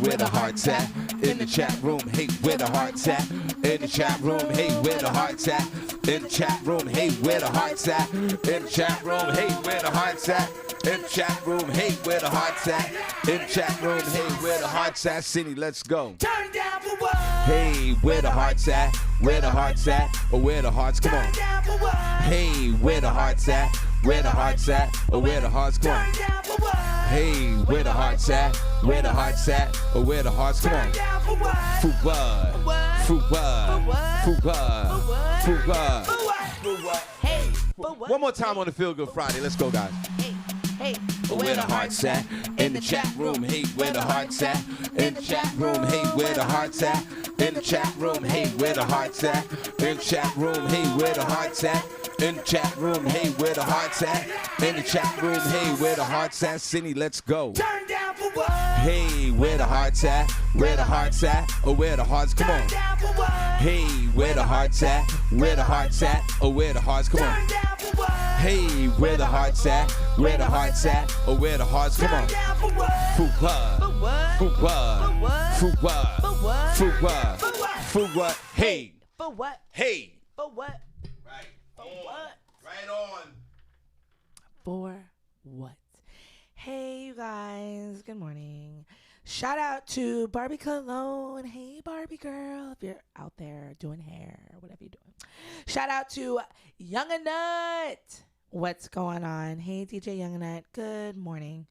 where the hearts at? In the chat room, hey, where the hearts at? In the chat room, hey, where the hearts at? In the chat room, hey, where the hearts at? In the chat room, hey, where the hearts at? In the chat room, hey, where the hearts at? In the chat room, hey, where the hearts at? Senny, let's go. Turn down for what? Hey, where the hearts at? Where the hearts at? Or where the hearts? Come on. Turn down for what? Hey, where the hearts at? Where the hearts at? Or where the hearts? Come on. Turn down for what? Hey, where the hearts at? Where the hearts at? Or where the hearts? Come on. Turn down for what? For what? For what? For what? For what? For what? Hey, but what? One more time on the Feel Good Friday. Let's go, guys. Hey, Where the hearts at? In the chat room, hey, where the hearts at? In the chat room, hey, where the hearts at? In the chat room, hey, where the hearts at? In the chat room, hey, where the hearts at? In the chat room, hey, where the hearts at? In the chat room, hey, where the hearts at? Senny, let's go. Turn down for what? Hey, where the hearts at? Where the hearts at? Oh, where the hearts? Come Turn on. down for what? Hey, where the hearts at? Where the hearts at? Oh, where the hearts? Come Turn on. down for what? Hey, where the hearts at? Where the hearts at? Oh, where the hearts? Come Turn on. down for what? For what? For what? For what? For what? For what? For what? For what? Hey. For what? Hey. For what? Right. For what? Right on. For what? Hey, you guys. Good morning. Shout out to Barbi Cologne. Hey, Barbie girl. If you're out there doing hair, whatever you're doing. Shout out to Young and Nut. What's going on? Hey, DJ Young and Nut. Good morning.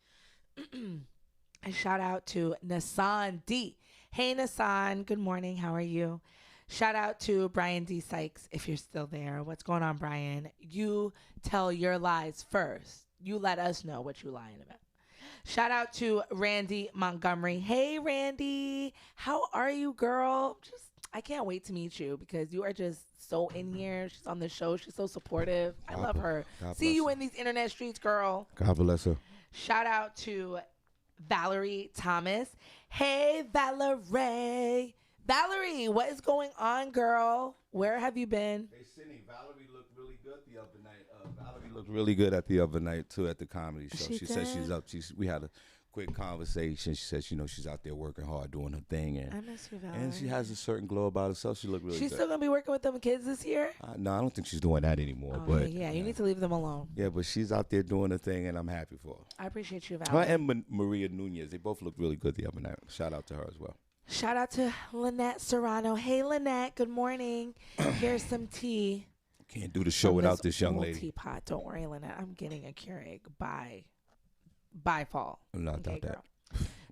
And shout out to Nassan D. Hey, Nassan. Good morning. How are you? Shout out to Brian D. Sykes, if you're still there. What's going on, Brian? You tell your lies first. You let us know what you lying about. Shout out to Randy Montgomery. Hey, Randy. How are you, girl? I can't wait to meet you because you are just so in here. She's on the show. She's so supportive. I love her. See you in these internet streets, girl. God bless her. Shout out to Valerie Thomas. Hey, Valerie. Valerie, what is going on, girl? Where have you been? Hey, Senny, Valerie looked really good the other night. Valerie looked really good at the other night, too, at the comedy show. She said she's up. We had a quick conversation. She said, she's out there working hard, doing her thing. And, I miss you, Valerie. and she has a certain glow about herself. She looked really She's good. still going to be working with them kids this year? No, I don't think she's doing that anymore. Oh, but yeah, you need to leave them alone. Yeah, but she's out there doing her thing, and I'm happy for her. I appreciate you, Her Valerie. and Maria Nunez, they both looked really good the other night. Shout out to her as well. Shout out to Lynette Serrano. Hey, Lynette. Good morning. Here's some tea. Can't do the show from without this young old lady. Teapot. Don't worry, Lynette. I'm getting a Keurig by fall. I'm not doubt that. Girl.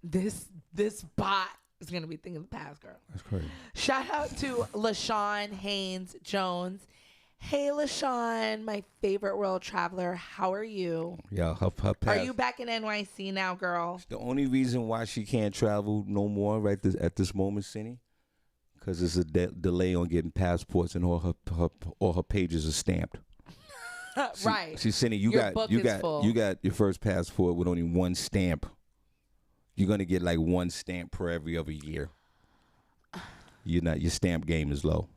This bot is gonna be thinking of the past, girl. That's crazy. Shout out to LaShawn Haynes Jones. Hey, LaShawn, my favorite world traveler. How are you? Yeah, her Are past. you back in NYC now, girl? The only reason why she can't travel no more at this moment, Senny, because there's a delay on getting passports and all her pages are stamped. Right. See, Senny, you Your book is got full. you got your first passport with only one stamp. You're gonna get like one stamp per every other year. Your stamp game is low.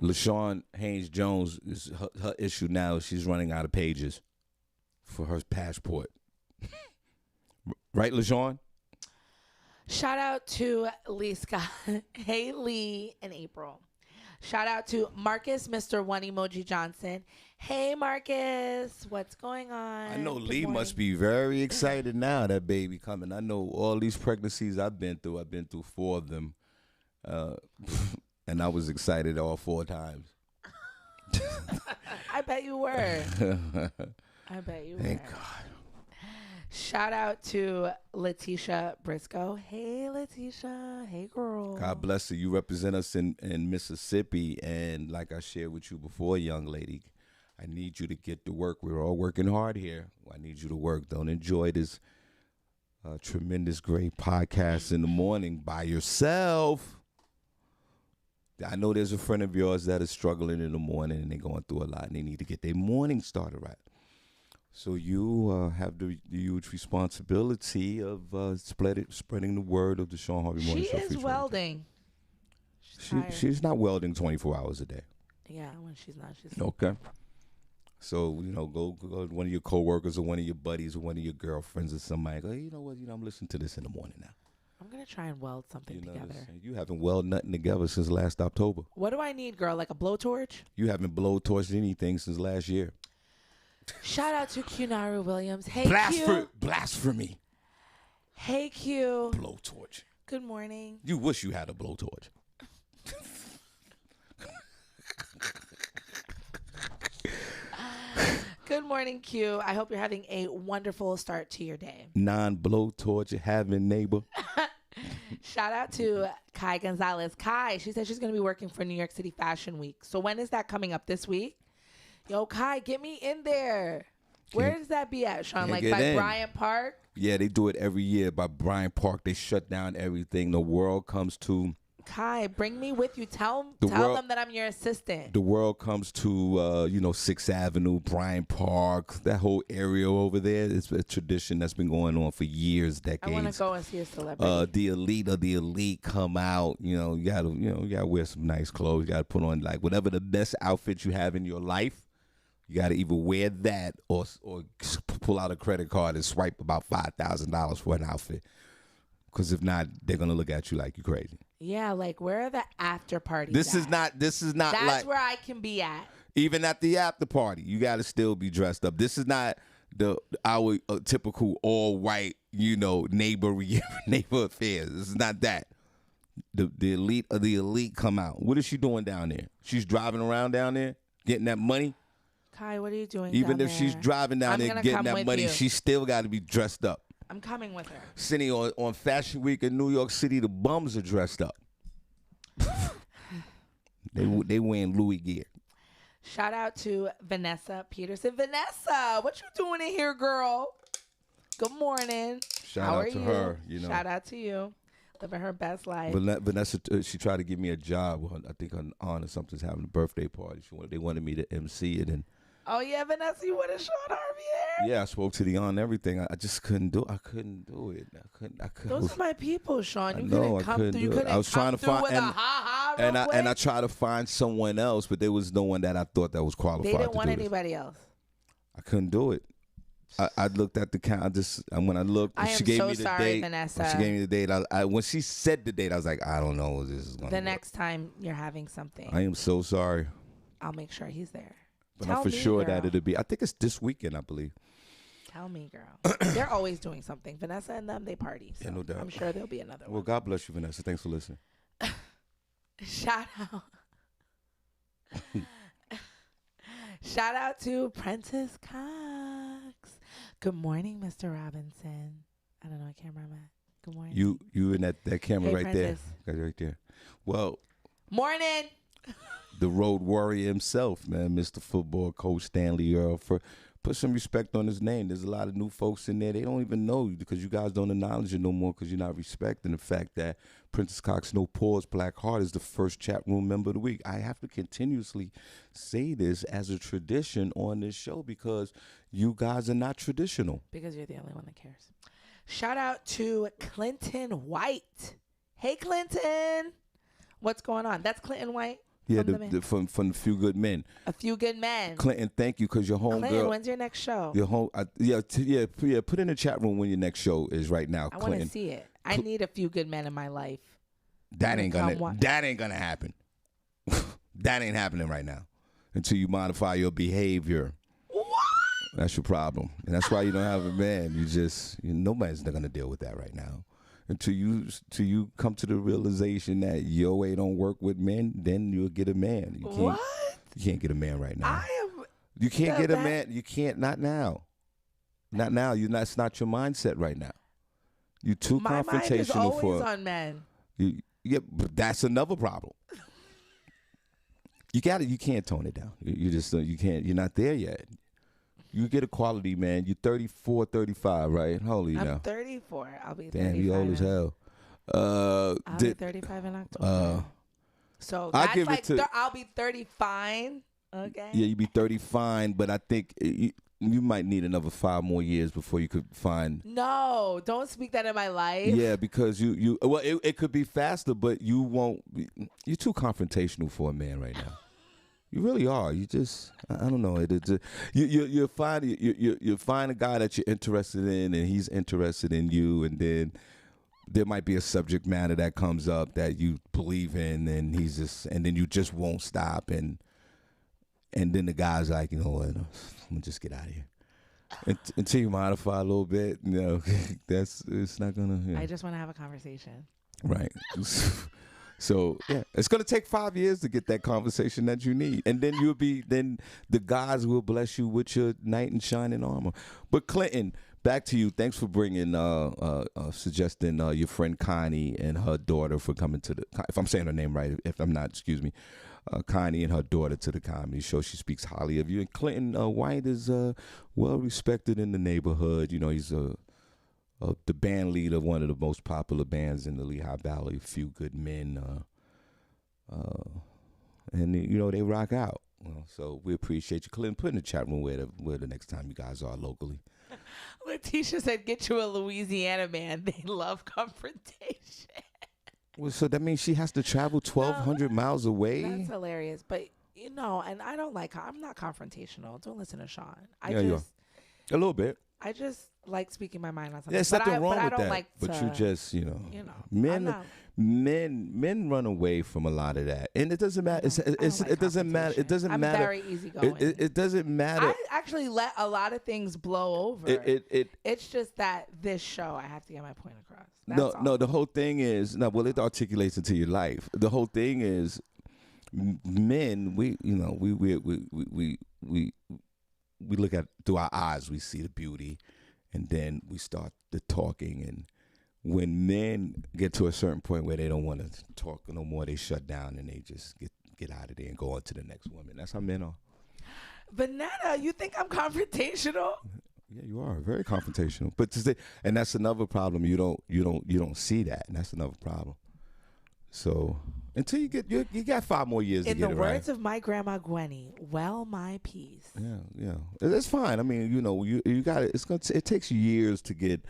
LaShawn Haynes Jones is her issue now. She's running out of pages for her passport. Right, LaShawn? Shout out to Lee Scott. Hey, Lee and April. Shout out to Marcus, Mr. One Emoji Johnson. Hey, Marcus. What's going on? I know Good Lee morning. must be very excited now that baby coming. I know all these pregnancies I've been through 4 of them. And I was excited all 4 times. I bet you were. I bet you Thank were. God. Shout out to Letitia Briscoe. Hey, Letitia. Hey, girl. God bless her. You represent us in Mississippi. And like I shared with you before, young lady, I need you to get to work. We're all working hard here. I need you to work. Don't enjoy this tremendous, great podcast in the morning by yourself. I know there's a friend of yours that is struggling in the morning and they're going through a lot and they need to get their morning started right. So you have the huge responsibility of spreading the word of the Shawn Harvey Morning She Show. is welding. She's not welding 24 hours a day. Yeah, when she's not, she's Okay. So, go to one of your coworkers or one of your buddies or one of your girlfriends or somebody. Go, you know what? I'm listening to this in the morning now. I'm going to try and weld something together. You haven't welded nothing together since last October. What do I need, girl? Like a blowtorch? You haven't blowtorched anything since last year. Shout out to Kunaru Williams. Hey, Q. Blasphemy. Hey, Q. Blowtorch. Good morning. You wish you had a blowtorch. Good morning, Q. I hope you're having a wonderful start to your day. Non-blowtorch having neighbor. Shout out to Kai Gonzalez. Kai, she said she's going to be working for New York City Fashion Week. So when is that coming up? This week? Yo, Kai, get me in there. Where does that be at, Sean? Like by Bryant Park? Yeah, they do it every year by Bryant Park. They shut down everything. The world comes to Kai, bring me with you. Tell world- them that I'm your assistant. The world comes to 6th Avenue, Bryant Park, that whole area over there. It's a tradition that's been going on for years, I decades. want to go and see a celebrity. The elite of the elite come out. You gotta wear some nice clothes. You gotta put on like whatever the best outfit you have in your life. You gotta either wear that or pull out a credit card and swipe about $5,000 for an outfit. Because if not, they're gonna look at you like you crazy. Yeah, like where are the after parties? This is not That's like where I can be at. even at the after party. You gotta still be dressed up. This is not our typical all white neighbor affairs. This is not that. The elite of the elite come out. What is she doing down there? She's driving around down there getting that money. Kai, what are you doing? Even down if she's there? driving down I'm there gonna getting come that with money, you. she still got to be dressed up. I'm coming with her. Senny, on Fashion Week in New York City, the bums are dressed up. they wearing Louis gear. Shout out to Vanessa Peterson. Vanessa, what you doing in here, girl? Good morning. Shout How out are to you? her. Shout out to you. Living her best life. Vanessa, she tried to give me a job. I think her aunt or something's having a birthday party. They wanted me to MC it, and Oh yeah, Vanessa, you wanted Shawn Harvey there? yeah, I spoke to the aunt and everything. I just couldn't do. I couldn't do it. I couldn't. Those are my people, Shawn. You I know, couldn't I come couldn't through. You do it. couldn't I was trying to come find through with a ha and real I quick? tried to find someone else, but there was no one that I thought that was qualified. They didn't to want do this. anybody else. I couldn't do it. I looked at the count. And when I looked, I am she gave so me the sorry, date. Vanessa. When she gave me the date. When she said the date, I was like, I don't know what this is going to The next time you're having something, I am so sorry. I'll make sure he's there. But Tell I'm for me, sure girl. that it'll be. I think it's this weekend, I believe. Tell me, girl. They're always doing something. Vanessa and them, they party. So Yeah, no doubt. I'm sure there'll be another Well, one. God bless you, Vanessa. Thanks for listening. Shout out. Shout out to Prentice Cox. Good morning, Mr. Robinson. I don't know what camera I'm at. Good morning. You in that camera Hey, right Prentice. there. Right there. Well, Morning. the road warrior himself, man, Mr. Football Coach Stanley Earl. For put some respect on his name. There's a lot of new folks in there. They don't even know you because you guys don't acknowledge it no more because you're not respecting the fact that Princess Cox No Pause Black Heart is the first chat room member of the week. I have to continuously say this as a tradition on this show because you guys are not traditional. Because you're the only one that cares. Shout out to Clinton White. Hey, Clinton. What's going on? That's Clinton White. Yeah, from from the Few Good Men. A Few Good Men. Clinton, thank you because your Clinton, homegirl. when's your next show? Your home, put in the chat room when your next show is right now. I want to see it. I need a few good men in my life. That ain't Come gonna watch. that ain't gonna happen. That ain't happening right now until you modify your behavior. What? That's your problem, and that's why you don't have a man. Nobody's not gonna deal with that right now. Until you come to the realization that your way don't work with men, then you'll get a man. What? You can't get a man right now. I am. You can't get a man. You can't. Not now. Not now. It's not your mindset right now. You're too My mind is confrontational always for. on men. Yeah, but that's another problem. You can't tone it down. You just you can't. You're not there yet. You get a quality man. You're 34, 35, right? How old are you I'm now? 34. I'll be 35. Damn, you old as hell. I'll be 35 in October. So I'll that's give it like to- I'll be 30 fine. Okay. Yeah, you be 30 fine, but I think you might need another 5 more years before you could find. No, don't speak that in my life. Yeah, because it could be faster, but you won't. You're too confrontational for a man right now. You really are. You just, I don't know. You find a guy that you're interested in, and he's interested in you, and then there might be a subject matter that comes up that you believe in, and and then you just won't stop, and then the guy's like, you know what, I'm gonna just get out of here. Until you modify a little bit, it's not gonna. I just want to have a conversation. Right. So yeah, it's gonna take 5 years to get that conversation that you need, and then then the guys will bless you with your knight in shining armor. But Clinton, back to you. Thanks for bringing, suggesting your friend Connie and her daughter for coming to the. If I'm saying her name right, if I'm not, excuse me, Connie and her daughter to the comedy show. She speaks highly of you. And Clinton White is well respected in the neighborhood. You know, he's the band leader of one of the most popular bands in the Lehigh Valley, Few Good Men. and you know they rock out. So we appreciate you. Clint, put in the chat room where the next time you guys are locally. Letitia said, "Get you a Louisiana man. They love confrontation." Well, so that means she has to travel 1,200 miles away. That's hilarious. But you know, and I don't like. I'm not confrontational. Don't listen to Shawn. You are. A little bit. I just like speaking my mind on something. Yeah, there's nothing wrong but with I don't that. like but to, you just, I'm men run away from a lot of that, and it doesn't matter. It doesn't matter. It doesn't I'm matter. very easygoing. It doesn't matter. I actually let a lot of things blow over. It's just that this show, I have to get my point across. That's all. No. The whole thing is it articulates into your life. The whole thing is, men. We look at through our eyes. We see the beauty, and then we start the talking. And when men get to a certain point where they don't want to talk no more, they shut down and they just get out of there and go on to the next woman. That's how men are. Banana, you think I'm confrontational? Yeah, you are very confrontational. But and that's another problem. You don't see that, and that's another problem. So until you got 5 more years to get it right. In the words of my grandma Gwenny, well, my peace. Yeah, it's fine. I mean, you got it. It takes years to get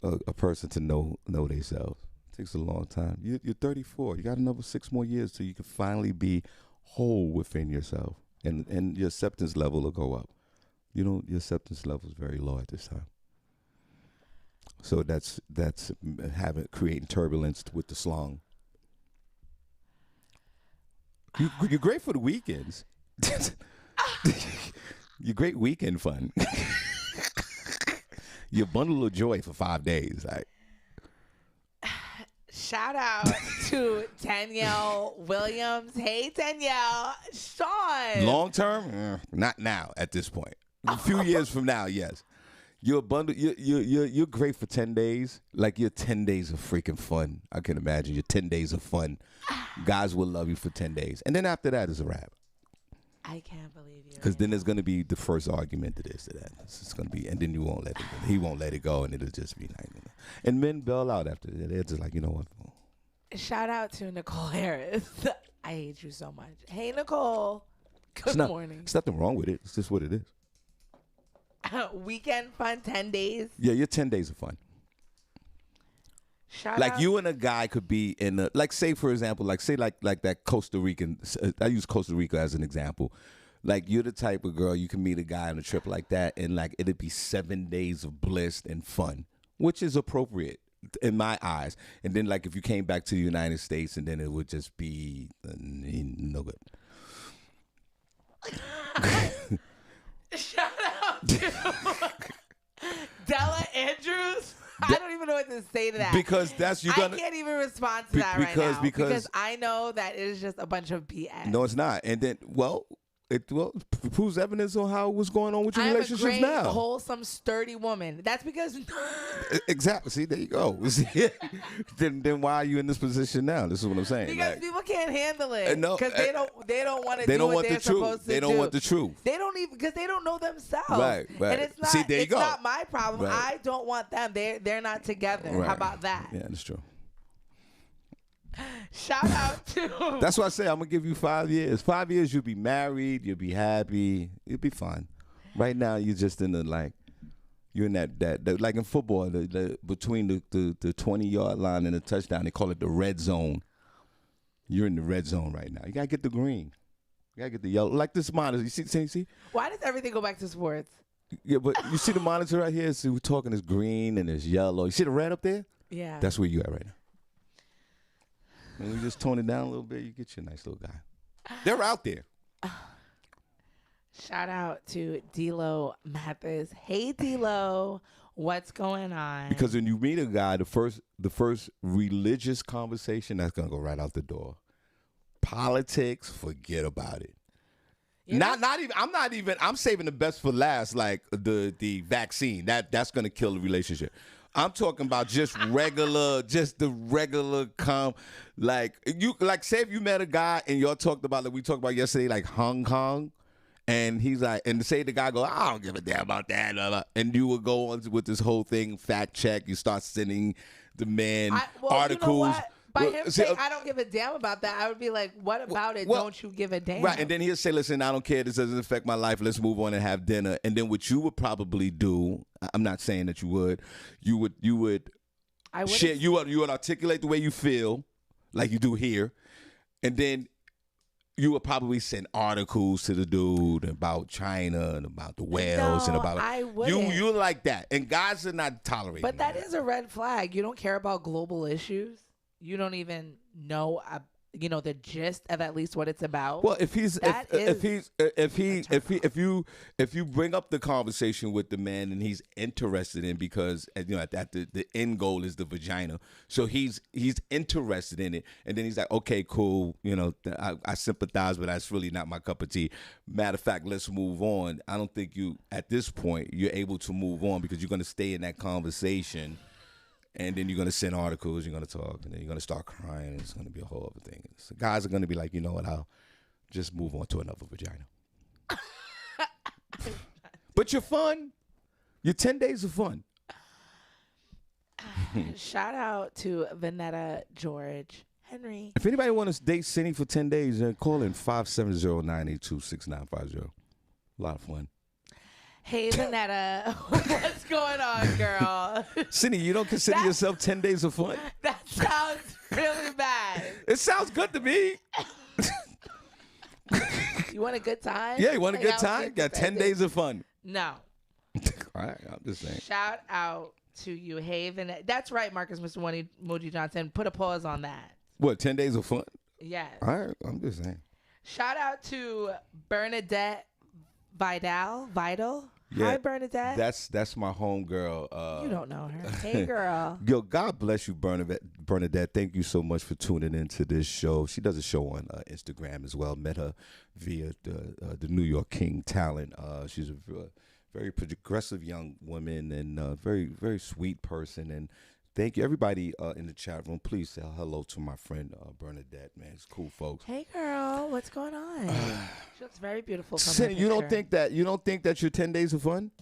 a person to know themselves. It takes a long time. You're 34. You got another 6 more years till you can finally be whole within yourself, and your acceptance level will go up. Your acceptance level is very low at this time. So that's creating turbulence with the slong. You're great for the weekends. You're great weekend fun. You're a bundle of joy for 5 days. Like. Shout out to Danielle Williams. Hey, Danielle. Shawn. Long term? Not now at this point. A few years from now, yes. You're a bundle. You're great for 10 days. Like your 10 days of freaking fun. I can imagine your 10 days of fun. Guys will love you for 10 days, and then after that is a wrap. I can't believe you. Because then there's gonna be the first argument to this, to that. It's gonna be, and then you won't let it go. He won't let it go, and it'll just be like, and men bail out after that. They're just like, you know what? Shout out to Nicole Harris. I hate you so much. Hey, Nicole. Good morning. There's nothing wrong with it. It's just what it is. Weekend fun, 10 days. Yeah, your 10 days of fun. Shout out. You and a guy could be in a, like, say for example, like that Costa Rican. I use Costa Rica as an example. Like, you're the type of girl you can meet a guy on a trip like that, and like it'd be 7 days of bliss and fun, which is appropriate in my eyes. And then like if you came back to the United States, and then it would just be no good. Shout out to Della Andrews. I don't even know what to say to that. Because that's I can't even respond to that right now. Because I know that it is just a bunch of BS. No, it's not. And then, it proves evidence on how what's going on with your relationships I'm a great, now. wholesome, sturdy woman. That's because exactly. See, there you go. then why are you in this position now? This is what I'm saying. Because people can't handle it. No, because they don't want to do what they're supposed to do. They don't want the truth. They don't even, because they don't know themselves. Right. And it's not. See, there you go. It's not my problem. Right. I don't want them. They're not together. Right. How about that? Yeah, that's true. Shout out to. That's why I say I'm gonna give you 5 years. 5 years, you'll be married, you'll be happy, you'll be fine. Right now, you're just in the you're in that like in football, between the 20-yard line and the touchdown, they call it the red zone. You're in the red zone right now. You gotta get the green. You gotta get the yellow. Like this monitor. You see? Why does everything go back to sports? Yeah, but you see the monitor right here. So we're talking is green and it's yellow. You see the red up there? Yeah. That's where you at right now. And we just tone it down a little bit, you get you a nice little guy. They're out there. Shout out to D-Lo Mathis. Hey, D-Lo. What's going on? Because when you meet a guy, the first religious conversation, that's going to go right out the door. Politics, forget about it. I'm saving the best for last, like the vaccine. That's going to kill the relationship. I'm talking about just the regular say if you met a guy and y'all talked about, like we talked about yesterday, like Hong Kong, and he's like, and say the guy go, I don't give a damn about that, blah, blah. And you would go on with this whole thing, fact check, you start sending the man articles. By Well, him see, saying, I don't give a damn about that, I would be like, what about it? well, Don't you give a damn? Right, and then he'll say, listen, I don't care. This doesn't affect my life. Let's move on and have dinner. And then what you would probably do, I'm not saying that you would I share, would. you would articulate the way you feel, like you do here, and then you would probably send articles to the dude about China and about the whales and about I wouldn't. you like that, and guys are not tolerating. But that is a red flag. You don't care about global issues. You don't even know, the gist of at least what it's about. Well, if you bring up the conversation with the man and he's interested in, because the end goal is the vagina, so he's interested in it, and then he's like, okay, cool, I sympathize, but that's really not my cup of tea. Matter of fact, let's move on. I don't think at this point you're able to move on because you're going to stay in that conversation. And then you're going to send articles, you're going to talk, and then you're going to start crying, and it's going to be a whole other thing. So guys are going to be like, you know what, I'll just move on to another vagina. But you're fun. Your 10 days of fun. Shout out to Vanetta George Henry. If anybody wants to date Senny for 10 days, call in 570-982-6950. A lot of fun. Hey, Vanetta. What's going on, girl? Senny, you don't consider yourself 10 days of fun? That sounds really bad. It sounds good to me. You want a good time? Yeah, you want a good time? Got 10 days of fun. No. All right, I'm just saying. Shout out to you, hey, Vanetta. That's right, Marcus, Mr. Moji Johnson. Put a pause on that. What, 10 days of fun? Yes. All right, I'm just saying. Shout out to Bernadette Vital. Yeah, Hi, Bernadette. That's my home girl. You don't know her. Hey, girl. Yo, God bless you, Bernadette. Thank you so much for tuning into this show. She does a show on Instagram as well. Met her via the New York King Talent. She's a very progressive young woman and very, very sweet person. And thank you, everybody in the chat room. Please say hello to my friend Bernadette. Man, it's cool, folks. Hey, girl. What's going on? She looks very beautiful. From Senny, her you don't picture. think that your 10 days of fun?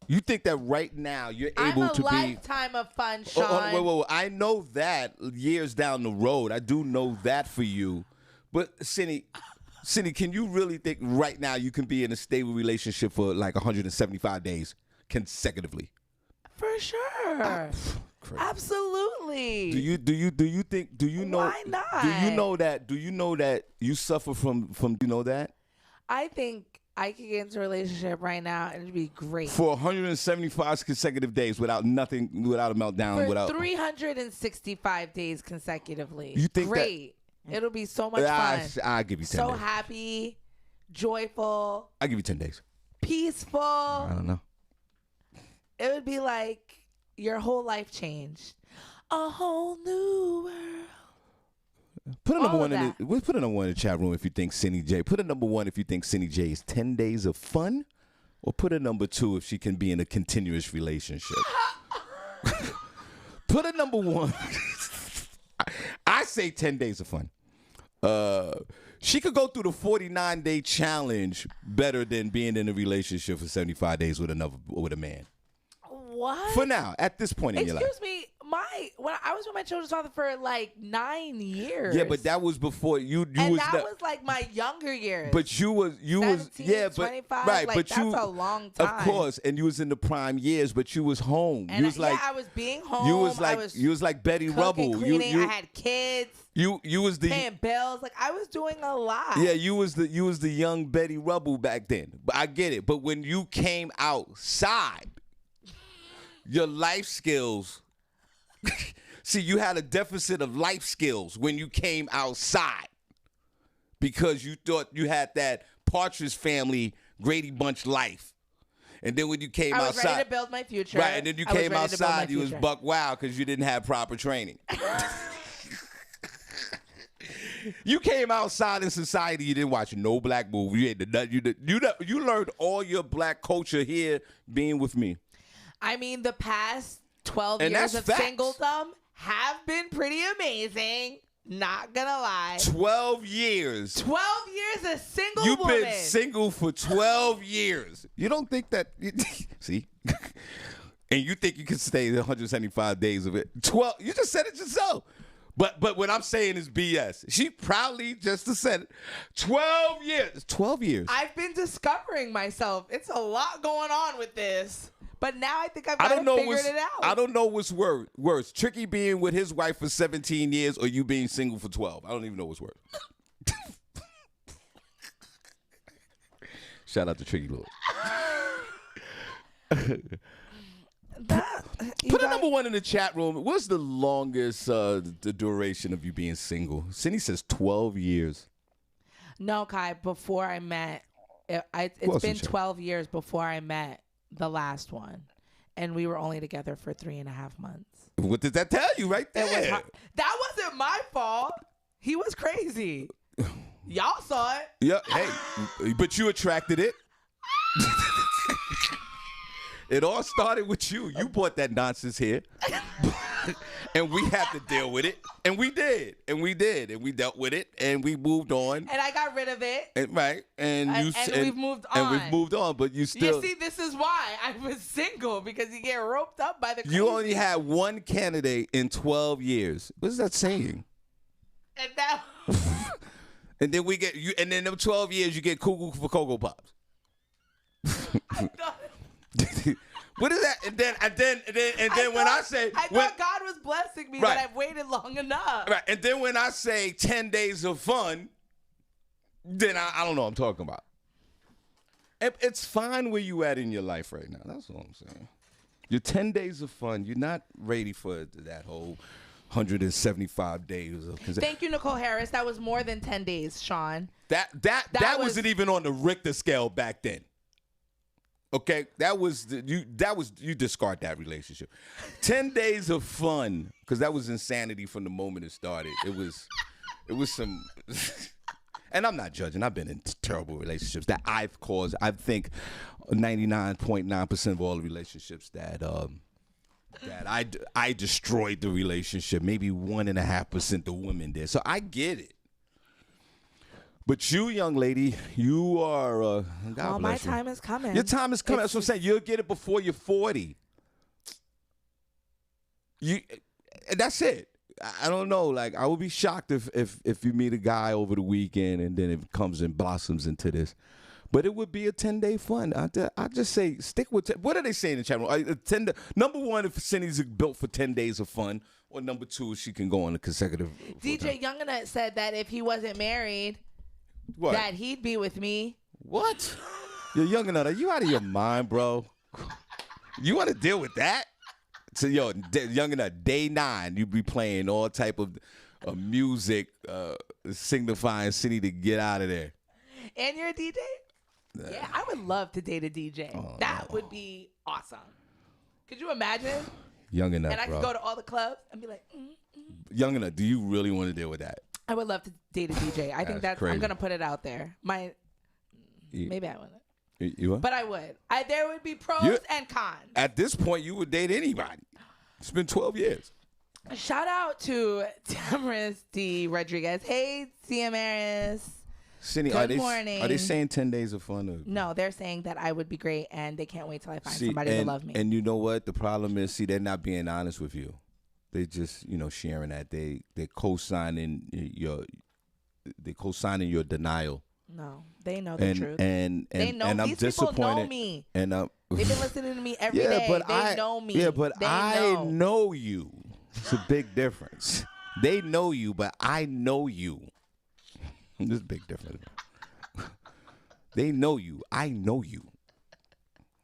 You think that right now you're able to be? I'm a lifetime of fun, Shawn. Wait. I know that years down the road. I do know that for you. But Senny, can you really think right now you can be in a stable relationship for like 175 days consecutively? For sure. Absolutely. Do you think? Do you know? Why not? Do you know that? Do you know that you suffer from? You know that? I think I could get into a relationship right now and it'd be great. For 175 consecutive days without a meltdown. For 365 days consecutively. You think great. It'll be so much fun. I'll give you 10 so days. happy, joyful. I'll give you 10 days. Peaceful. I don't know. It would be like your whole life changed. A whole new world. Put a number All one of in that. the, put a number one in the chat room if you think Senny J. Put a number one if you think Senny J is 10 days of fun, or put a number two if she can be in a continuous relationship. Put a number one. I say 10 days of fun. She could go through the 49-day challenge better than being in a relationship for 75 days with a man. What? For now, at this point in your life. Excuse me, when I was with my children's father for like 9 years. Yeah, but that was before you and was that was like my younger years. But you was 25, right, like, but that's you a long time. Of course, and you was in the prime years, but you was home. And You was like I was being home. you was I like was you was like Betty cooking, Rubble. cleaning. I had kids. You was the paying bills. Like I was doing a lot. yeah, you was the young Betty Rubble back then. But I get it. But when you came outside, your life skills. See, you had a deficit of life skills when you came outside because you thought you had that Partridge Family Grady Bunch life. And then when you came outside. I was ready to build my future. Right, and then you came outside, you was buck wild because you didn't have proper training. You came outside in society, you didn't watch no black movie. You learned all your black culture here being with me. I mean, the past 12 And years that's of facts. singledom have been pretty amazing. Not gonna lie. 12 years. 12 years a single You've woman. been single for 12 years. You don't think that... See? And you think you can stay 175 days of it. 12. You just said it yourself. But what I'm saying is BS. She proudly just said 12 years. 12 years. I've been discovering myself. It's a lot going on with this. But now I think I've I don't know figured it out. I don't know what's worse. Tricky being with his wife for 17 years or you being single for 12. I don't even know what's worse. Shout out to Tricky Lord. Put a number 1 in the chat room. What's the longest the duration of you being single? Cindy says 12 years. No, Kai, before I met, it's been 12 years before I met the last one. And we were only together for 3.5 months. What did that tell you right there? That wasn't my fault. He was crazy. Y'all saw it. Yeah, hey, but you attracted it. It all started with you. You brought that nonsense here. And we had to deal with it. And we did. And we dealt with it. And we moved on. And I got rid of it. And, right. And we've moved on. And we've moved on. But you still. You see, this is why I was single. Because you get roped up by the crazy. You only had one candidate in 12 years. What is that saying? And now. And then we get you. And then in 12 years, you get Cuckoo for Cocoa Pops. I thought. What is that? And then when I say I thought God was blessing me, right. but I've waited long enough. Right. And then when I say 10 days of fun, then I don't know what I'm talking about. It's fine where you at in your life right now. That's all I'm saying. You're 10 days of fun. You're not ready for that whole 175 days. Thank you, Nicole Harris. That was more than 10 days, Shawn. That wasn't even on the Richter scale back then. Okay, you discard that relationship. 10 days of fun, because that was insanity from the moment it started. It was some, and I'm not judging. I've been in terrible relationships that I've caused. I think 99.9% of all the relationships that I destroyed the relationship. Maybe 1.5% the women did. So I get it. But you, young lady, you are, God bless my you. time is coming. Your time is coming. That's what I'm saying. You'll get it before you're 40. That's it. I don't know. Like, I would be shocked if you meet a guy over the weekend and then it comes and blossoms into this. But it would be a 10-day fun. I just say stick with what are they saying in the chat room? Number 1, if Cindy's built for 10 days of fun, or number 2, she can go on a consecutive. DJ Younginut said that if he wasn't married, what? That he'd be with me. What? You're young enough. Are you out of your mind, bro? You want to deal with that? So, young enough, day 9, you be playing all type of music signifying City to get out of there. And you're a DJ? Yeah, I would love to date a DJ. That would be awesome. Could you imagine? Young enough, and I could go to all the clubs and be like, Young enough, do you really want to deal with that? I would love to date a DJ. I think that's crazy. I'm gonna put it out there. Maybe I wouldn't. You what? But I would. There would be pros and cons. At this point, you would date anybody. It's been 12 years. Shout out to Tamaris D. Rodriguez. Hey, CMRS. Cindy, Good morning. Are they saying 10 days of fun? Or? No, they're saying that I would be great and they can't wait till I find somebody to love me. And you know what? The problem is, they're not being honest with you. They just, sharing that. They're co-signing your denial. No, they know the truth. And they know and I'm these disappointed. people know me. And they've been listening to me every day. They know me. Yeah, but I know you. It's a big difference. They know you, but I know you. There's a big difference. They know you. I know you.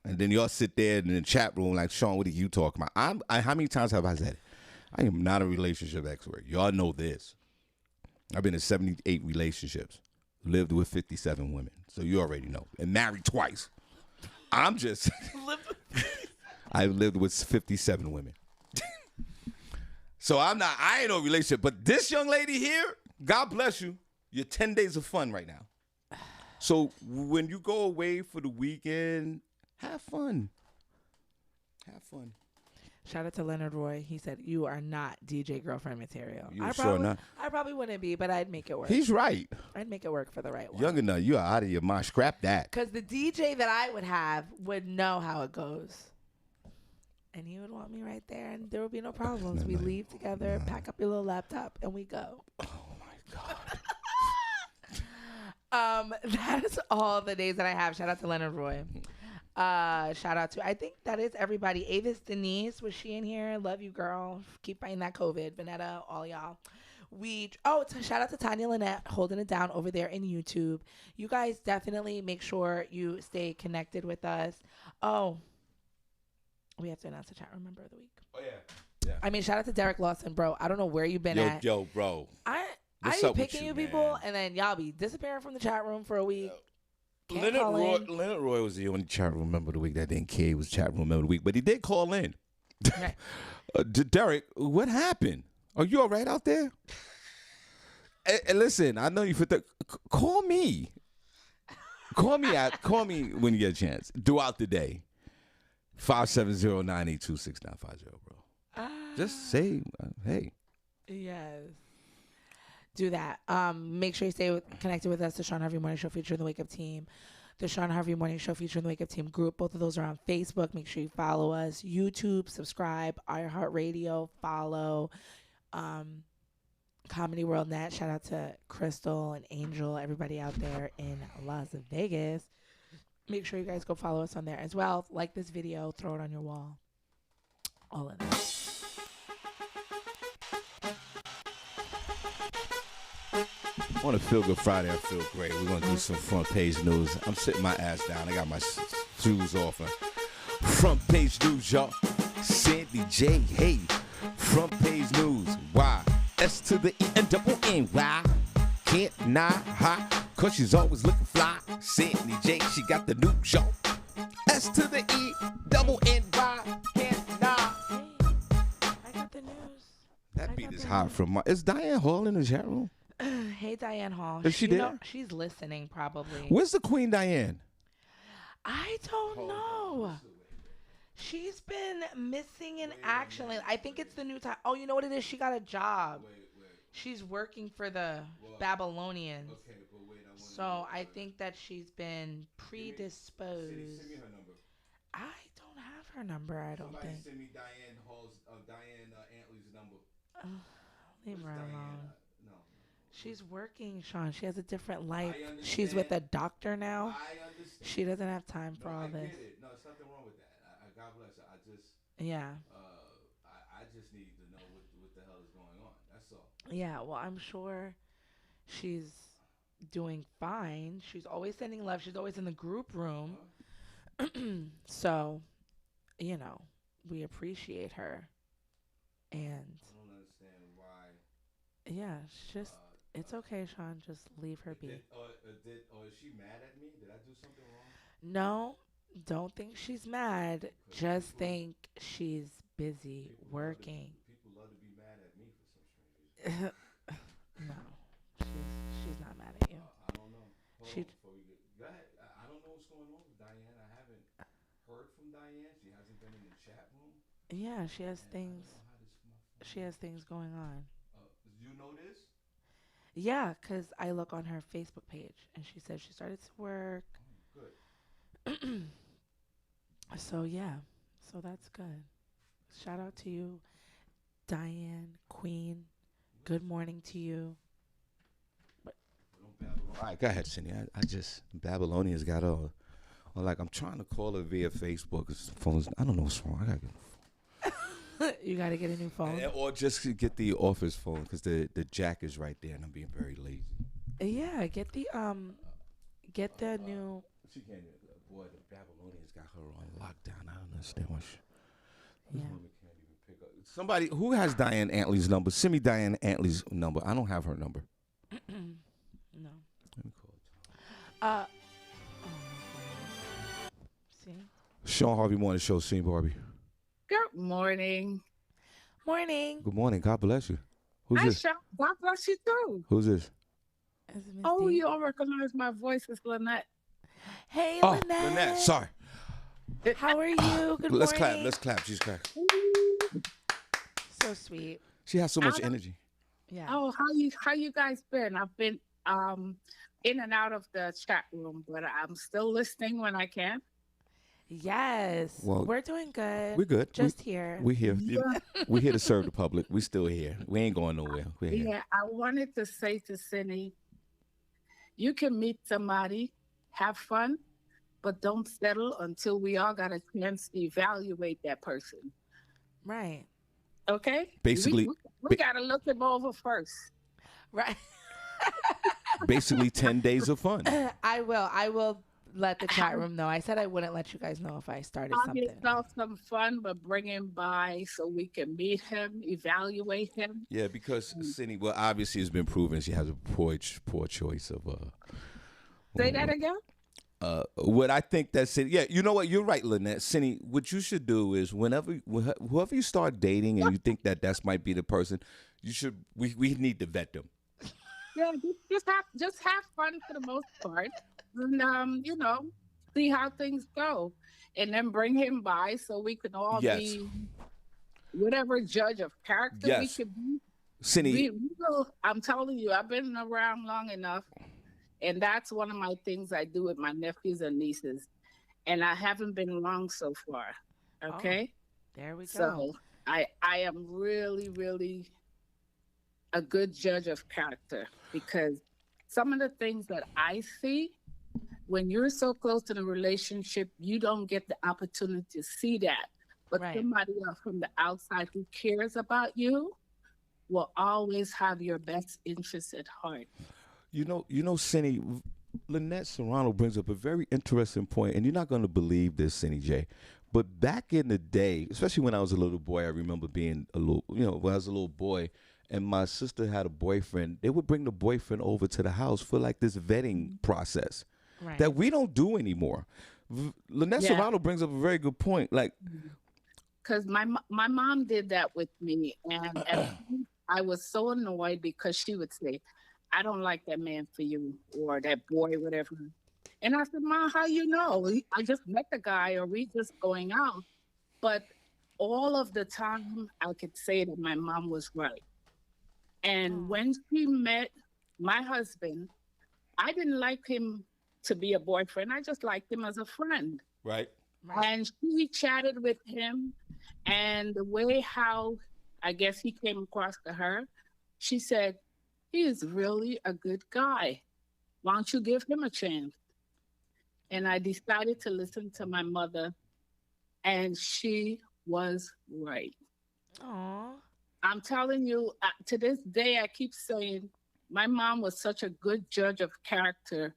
And then y'all sit there in the chat room like, Shawn, what are you talking about? How many times have I said it? I am not a relationship expert. Y'all know this. I've been in 78 relationships. Lived with 57 women. So you already know. And married twice. I'm just... I lived with 57 women. So I ain't no relationship. But this young lady here, God bless you. You're 10 days of fun right now. So when you go away for the weekend, have fun. Have fun. Shout out to Leonard Roy. He said, you are not DJ girlfriend material. You're sure not? I probably wouldn't be, but I'd make it work. He's right. I'd make it work for the right one. Young enough, you are out of your mind. Scrap that. Because the DJ that I would have would know how it goes. and he would want me right there, and there would be no problems. We leave together, pack up your little laptop, and we go. Oh my God. That is all the days that I have. Shout out to Leonard Roy. Shout out to, I think that is everybody. Avis Denise, was she in here? Love you, girl. Keep fighting that COVID. Vanetta, all y'all. Shout out to Tanya Lynette holding it down over there in YouTube. You guys definitely make sure you stay connected with us. Oh, we have to announce the chat room member of the week. Oh yeah. I mean, shout out to Derek Lawson, bro. I don't know where you've been at. Yo, bro. I What's be up with picking you, you people, man? and then y'all be disappearing from the chat room for a week. Can't Leonard call Roy, in. Leonard Roy was the only chat room member of the week that didn't care. He was chat room member of the week, but he did call in. Right. Derek, what happened? Are you all right out there? And listen, I know you call me. Call me when you get a chance throughout the day. 570-982-6950, bro. Just say, hey. Yes. Do that. Make sure you stay connected with us. The Shawn Harvey Morning Show featuring the Wake Up Team. The Shawn Harvey Morning Show featuring the Wake Up Team group. Both of those are on Facebook. Make sure you follow us. YouTube, subscribe. iHeartRadio, follow. Comedy World Net. Shout out to Crystal and Angel, everybody out there in Las Vegas. Make sure you guys go follow us on there as well. Like this video, throw it on your wall. All in there. On a Feel Good Friday, I feel great. We're going to do some front page news. I'm sitting my ass down. I got my shoes off. Front page news, y'all. Sandy J. Hey. Front page news. Why? S to the E and double N. Why? Can't not hot. Cause she's always looking fly. Sandy J. She got the new show. S to the E double N. Why? Can't not. Hey, I got the news. That beat is hot from my. Is Diane Hall in the chat room? Hey, Diane Hall. Is she there? She's listening probably. Where's the Queen Diane? I don't know. She's been missing in action lately. I think it's the new time. Oh, you know what it is? She got a job. She's working for the Babylonians. Okay, but wait, So I think that she's been predisposed. Send me her number. I don't have her number, I don't think. Send me Diane Hall's, Diane Antley's number. Leave her alone. No. She's working, Shawn. She has a different life. I understand. She's with a doctor now. I understand. She doesn't have time for all I this. get it. No, there's nothing wrong with that. God bless her. Yeah. I just need to know what the hell is going on. That's all. Yeah, well, I'm sure she's doing fine. She's always sending love. She's always in the group room. So, you know, we appreciate her. And I don't understand why. yeah, it's okay, Shawn. Just leave her be. Or is she mad at me? Did I do something wrong? No, don't think she's mad. Just think she's busy working. People love to be mad at me for some strange reason. No, she's not mad at you. I don't know. Hold on before we go ahead. I don't know what's going on with Diane. I haven't heard from Diane. She hasn't been in the chat room. Yeah, she has things. She has things going on. You know this? Yeah, because I look on her Facebook page and she said she started to work. Good. So, yeah. So that's good. Shout out to you, Diane, Queen. Good morning to you. All right, go ahead, Senny. I just, Babylonians got a, or like I'm trying to call her via Facebook. Phones, I don't know what's wrong. I got to get a phone. You got to get a new phone. Or just get the office phone because the jack is right there and I'm being very lazy. Yeah, get the new. She can't. Boy, the Babylonians got her on lockdown. I don't understand why she. Yeah. This woman can't even pick up. Somebody who has Diane Antley's number. Send me Diane Antley's number. I don't have her number. No. Let me call it. See? Shawn Harvey Morning Show. See Barbi. Good morning. Morning. Good morning. God bless you. Who's Hi, this? Shawn. God bless you too. Who's this? Is it Miss Oh, D? you all recognize my voice as Lynette. Hey, Oh, Lynette. Lynette. Sorry. How are you? Good Let's morning. clap. Let's clap. She's cracked. So sweet. She has so much I- energy. Yeah. Oh, how you guys been? I've been in and out of the chat room, but I'm still listening when I can. Yes. Well, We're doing good. we're good. Just here. We here. We here to serve the public. We still here. We ain't going nowhere. We're here. Yeah, I wanted to say to Senny, you can meet somebody, have fun, but don't settle until we all got a chance to evaluate that person. Right. Okay? Basically, We got to look them over first. Right. basically 10 days of fun. I will let the chat room know. I said I wouldn't let you guys know if I started Have something. yourself some fun, but bring him by so we can meet him, evaluate him. Yeah, because Senny, well, obviously it's been proven she has a poor choice of Say that again? what I think that Senny, yeah, you know what, you're right, Lynette. Senny, what you should do is whoever you start dating and you think that might be the person, we need to vet them. Yeah, just have fun for the most part, and see how things go, and then bring him by so we can all Yes. be whatever judge of character we Yes. could be. Senny, I'm telling you, I've been around long enough, and that's one of my things I do with my nephews and nieces, and I haven't been long so far. Okay, There we go. so I am really, really a good judge of character, because some of the things that I see when you're so close to the relationship, you don't get the opportunity to see that. But Right. somebody else from the outside who cares about you will always have your best interests at heart. you know, Senny, Lynette Serrano brings up a very interesting point, and you're not going to believe this, Senny J. But back in the day, especially when I was a little boy, I remember being a little, when I was a little boy, and my sister had a boyfriend. They would bring the boyfriend over to the house for like this vetting process Right. that we don't do anymore. Lynette Yeah. Serrano brings up a very good point. Like, Because my mom did that with me, and I was so annoyed because she would say, "I don't like that man for you," or "that boy," whatever. And I said, "Mom, how you know? I just met the guy, or we just going out." But all of the time, I could say that my mom was right. And when she met my husband, I didn't like him to be a boyfriend. I just liked him as a friend. right? Right. And she chatted with him, and the way how I guess he came across to her, she said, "He is really a good guy. Why don't you give him a chance?" And I decided to listen to my mother, and she was right. Aw. I'm telling you, to this day, I keep saying my mom was such a good judge of character.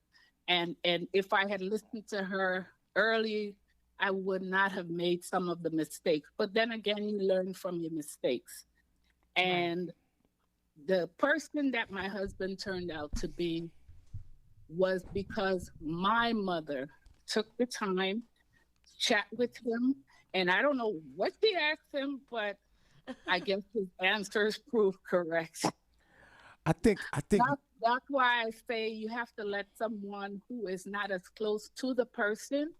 And if I had listened to her early, I would not have made some of the mistakes. But then again, you learn from your mistakes. And the person that my husband turned out to be was because my mother took the time to chat with him. And I don't know what she asked him, but I guess his answers proved correct. I think That's why I say you have to let someone who is not as close to the person,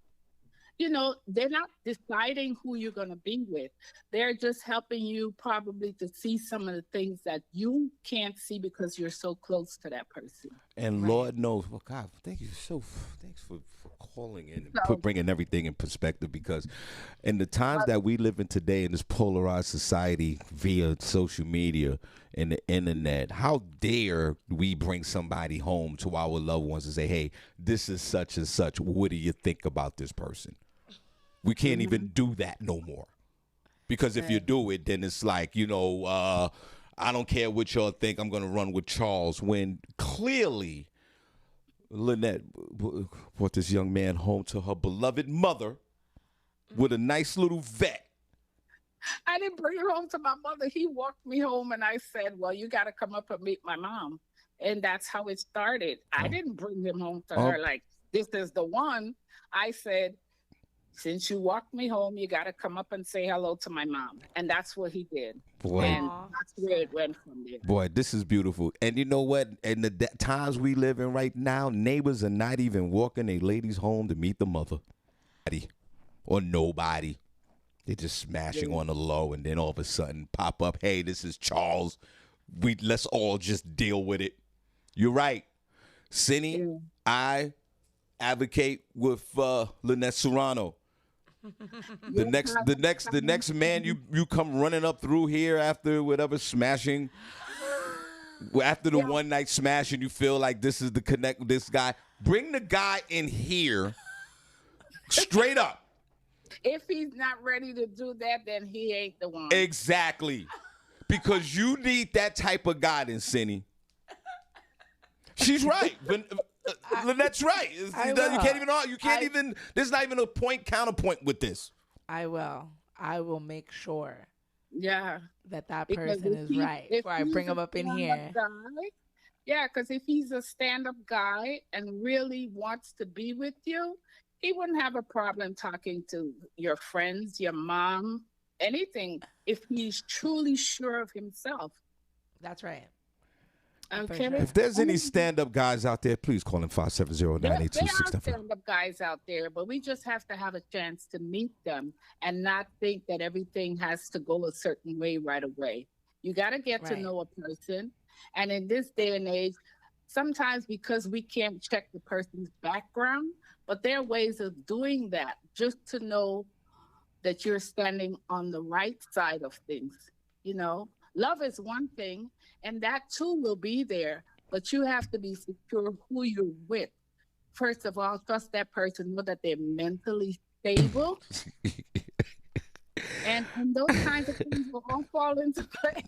they're not deciding who you're going to be with. They're just helping you probably to see some of the things that you can't see because you're so close to that person. And Right. Lord knows, well, God, thanks for calling in and So- bringing everything in perspective, because in the times that we live in today in this polarized society via social media and the internet, how dare we bring somebody home to our loved ones and say, hey, this is such and such. What do you think about this person? We can't even do that no more. Because if you do it, then it's like, I don't care what y'all think, I'm going to run with Charles. When clearly Lynette brought this young man home to her beloved mother with a nice little vet. I didn't bring her home to my mother. He walked me home, and I said, well, you got to come up and meet my mom. And that's how it started. I didn't bring him home to her like, this is the one. I said, since you walked me home, you got to come up and say hello to my mom. And that's what he did. Boy, And Aw. that's where it went from there. boy, this is beautiful. And you know what? In the times we live in right now, neighbors are not even walking their ladies home to meet the mother. Or nobody. They're just smashing on the low, and then all of a sudden pop up, hey, this is Charles. Let's all just deal with it. You're right. Senny, I advocate with Lynette Serrano. The next man you come running up through here after whatever smashing. After the one night smash and you feel like this is the connect with this guy, bring the guy in here straight up. If he's not ready to do that, then he ain't the one. Exactly. Because you need that type of guidance, Senny. She's right. Lynette's right. You can't even, there's not even a counterpoint with this. I will make sure. Yeah. That person is right before I bring him up in here. Because if he's a stand-up guy and really wants to be with you, he wouldn't have a problem talking to your friends, your mom, anything, if he's truly sure of himself. That's right. Okay. If there's any stand-up guys out there, please call him 570-982-695. There are stand-up guys out there, but we just have to have a chance to meet them and not think that everything has to go a certain way right away. You got to get to know a person. And in this day and age, sometimes because we can't check the person's background, but there are ways of doing that just to know that you're standing on the right side of things. You know, love is one thing, and that too will be there, but you have to be secure who you're with. First of all, trust that person, know that they're mentally stable. and those kinds of things will all fall into place.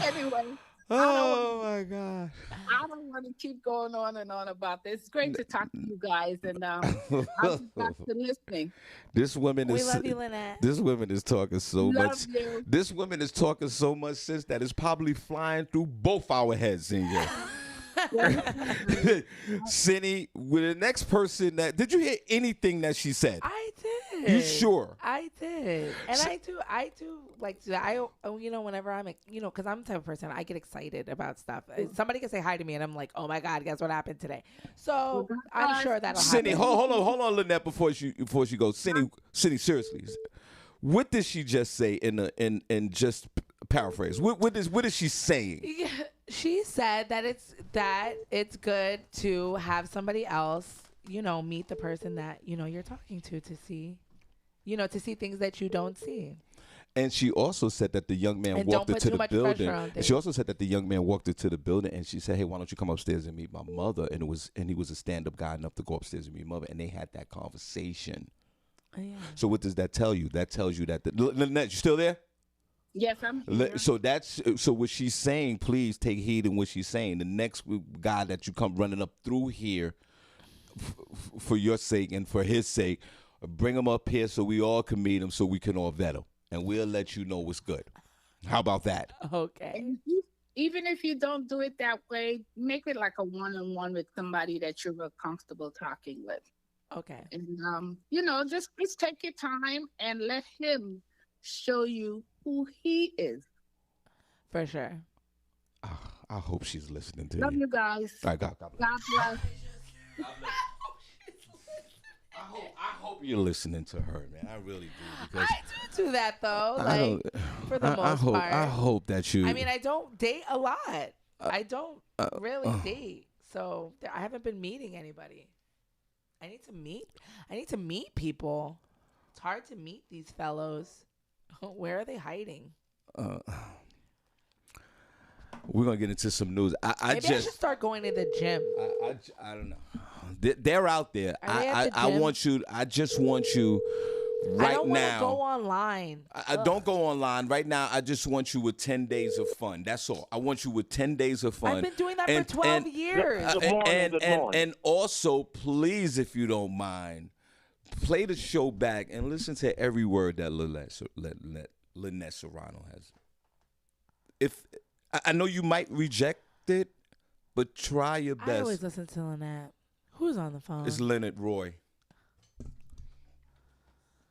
Anyway. Oh my God! I don't want to keep going on and on about this. It's great to talk to you guys, and I'll be back to listening. This woman is. We love you, Lynette. This woman is talking so much. You. This woman is talking so much sense that it's probably flying through both our heads in here. Senny, with the next person did you hear anything that she said? I did. You sure? I did. And I do like to, whenever I'm, because I'm the type of person, I get excited about stuff. Somebody can say hi to me and I'm like, oh my God, guess what happened today? So I'm sure that'll happen. Senny, hold on, Lynette, before she goes. Senny, seriously, what did she just say in just paraphrase? What is she saying? Yeah, she said that it's good to have somebody else, meet the person that, you're talking to see, to see things that you don't see. And she also said that the young man walked into the building. And she also said that the young man walked into the building and she said, hey, why don't you come upstairs and meet my mother? And he was a stand-up guy enough to go upstairs and meet mother. And they had that conversation. Oh, yeah. So what does that tell you? That tells you that Lynette, you still there? Yes, I'm here. So what she's saying, please take heed in what she's saying. The next guy that you come running up through here for your sake and for his sake, bring him up here so we all can meet him so we can all vet him. And we'll let you know what's good. How about that? Okay. Even if you don't do it that way, make it like a one-on-one with somebody that you're real comfortable talking with. Okay. And, just take your time and let him show you who he is. For sure. I hope she's listening to Love you guys. All right, God bless. I hope you're listening to her, man. I really do. Because I do that though. For the most part. I hope that you. I mean, I don't date a lot. I don't really date, so I haven't been meeting anybody. I need to meet people. It's hard to meet these fellows. Where are they hiding? We're gonna get into some news. I should start going to the gym. I don't know. They're out there. I want you. I just want you right now. I don't want to go online. I don't go online right now. I just want you with 10 days of fun. That's all. I want you with 10 days of fun. I've been doing that for 12 years. And also, please, if you don't mind, play the show back and listen to every word that Lynette Serrano has. If I know you might reject it, but try your best. I always listen to Lynette. Who's on the phone? It's Leonard Roy.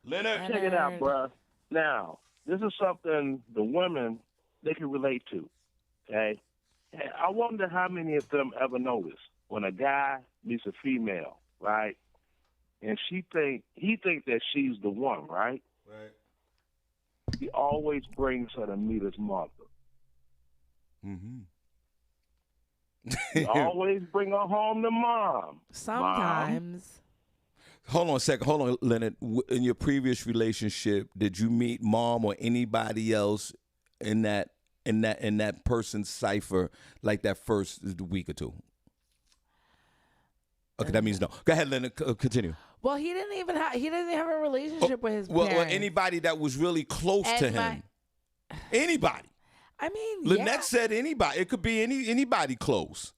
Leonard. Check it out, bruh. Now, this is something the women, they can relate to, okay? And I wonder how many of them ever notice when a guy meets a female, right? And he think that she's the one, right? Right. He always brings her to meet his mother. Mm-hmm. He always bring her home to mom. Sometimes. Hold on a second. Hold on, Leonard. In your previous relationship, did you meet mom or anybody else in that person's cipher like that first week or two? Okay, that means no. Go ahead, Leonard. Continue. Well, he didn't even have a relationship with his parents. Well, anybody that was really close to him. Anybody. I mean, Lynette said anybody. It could be anybody close.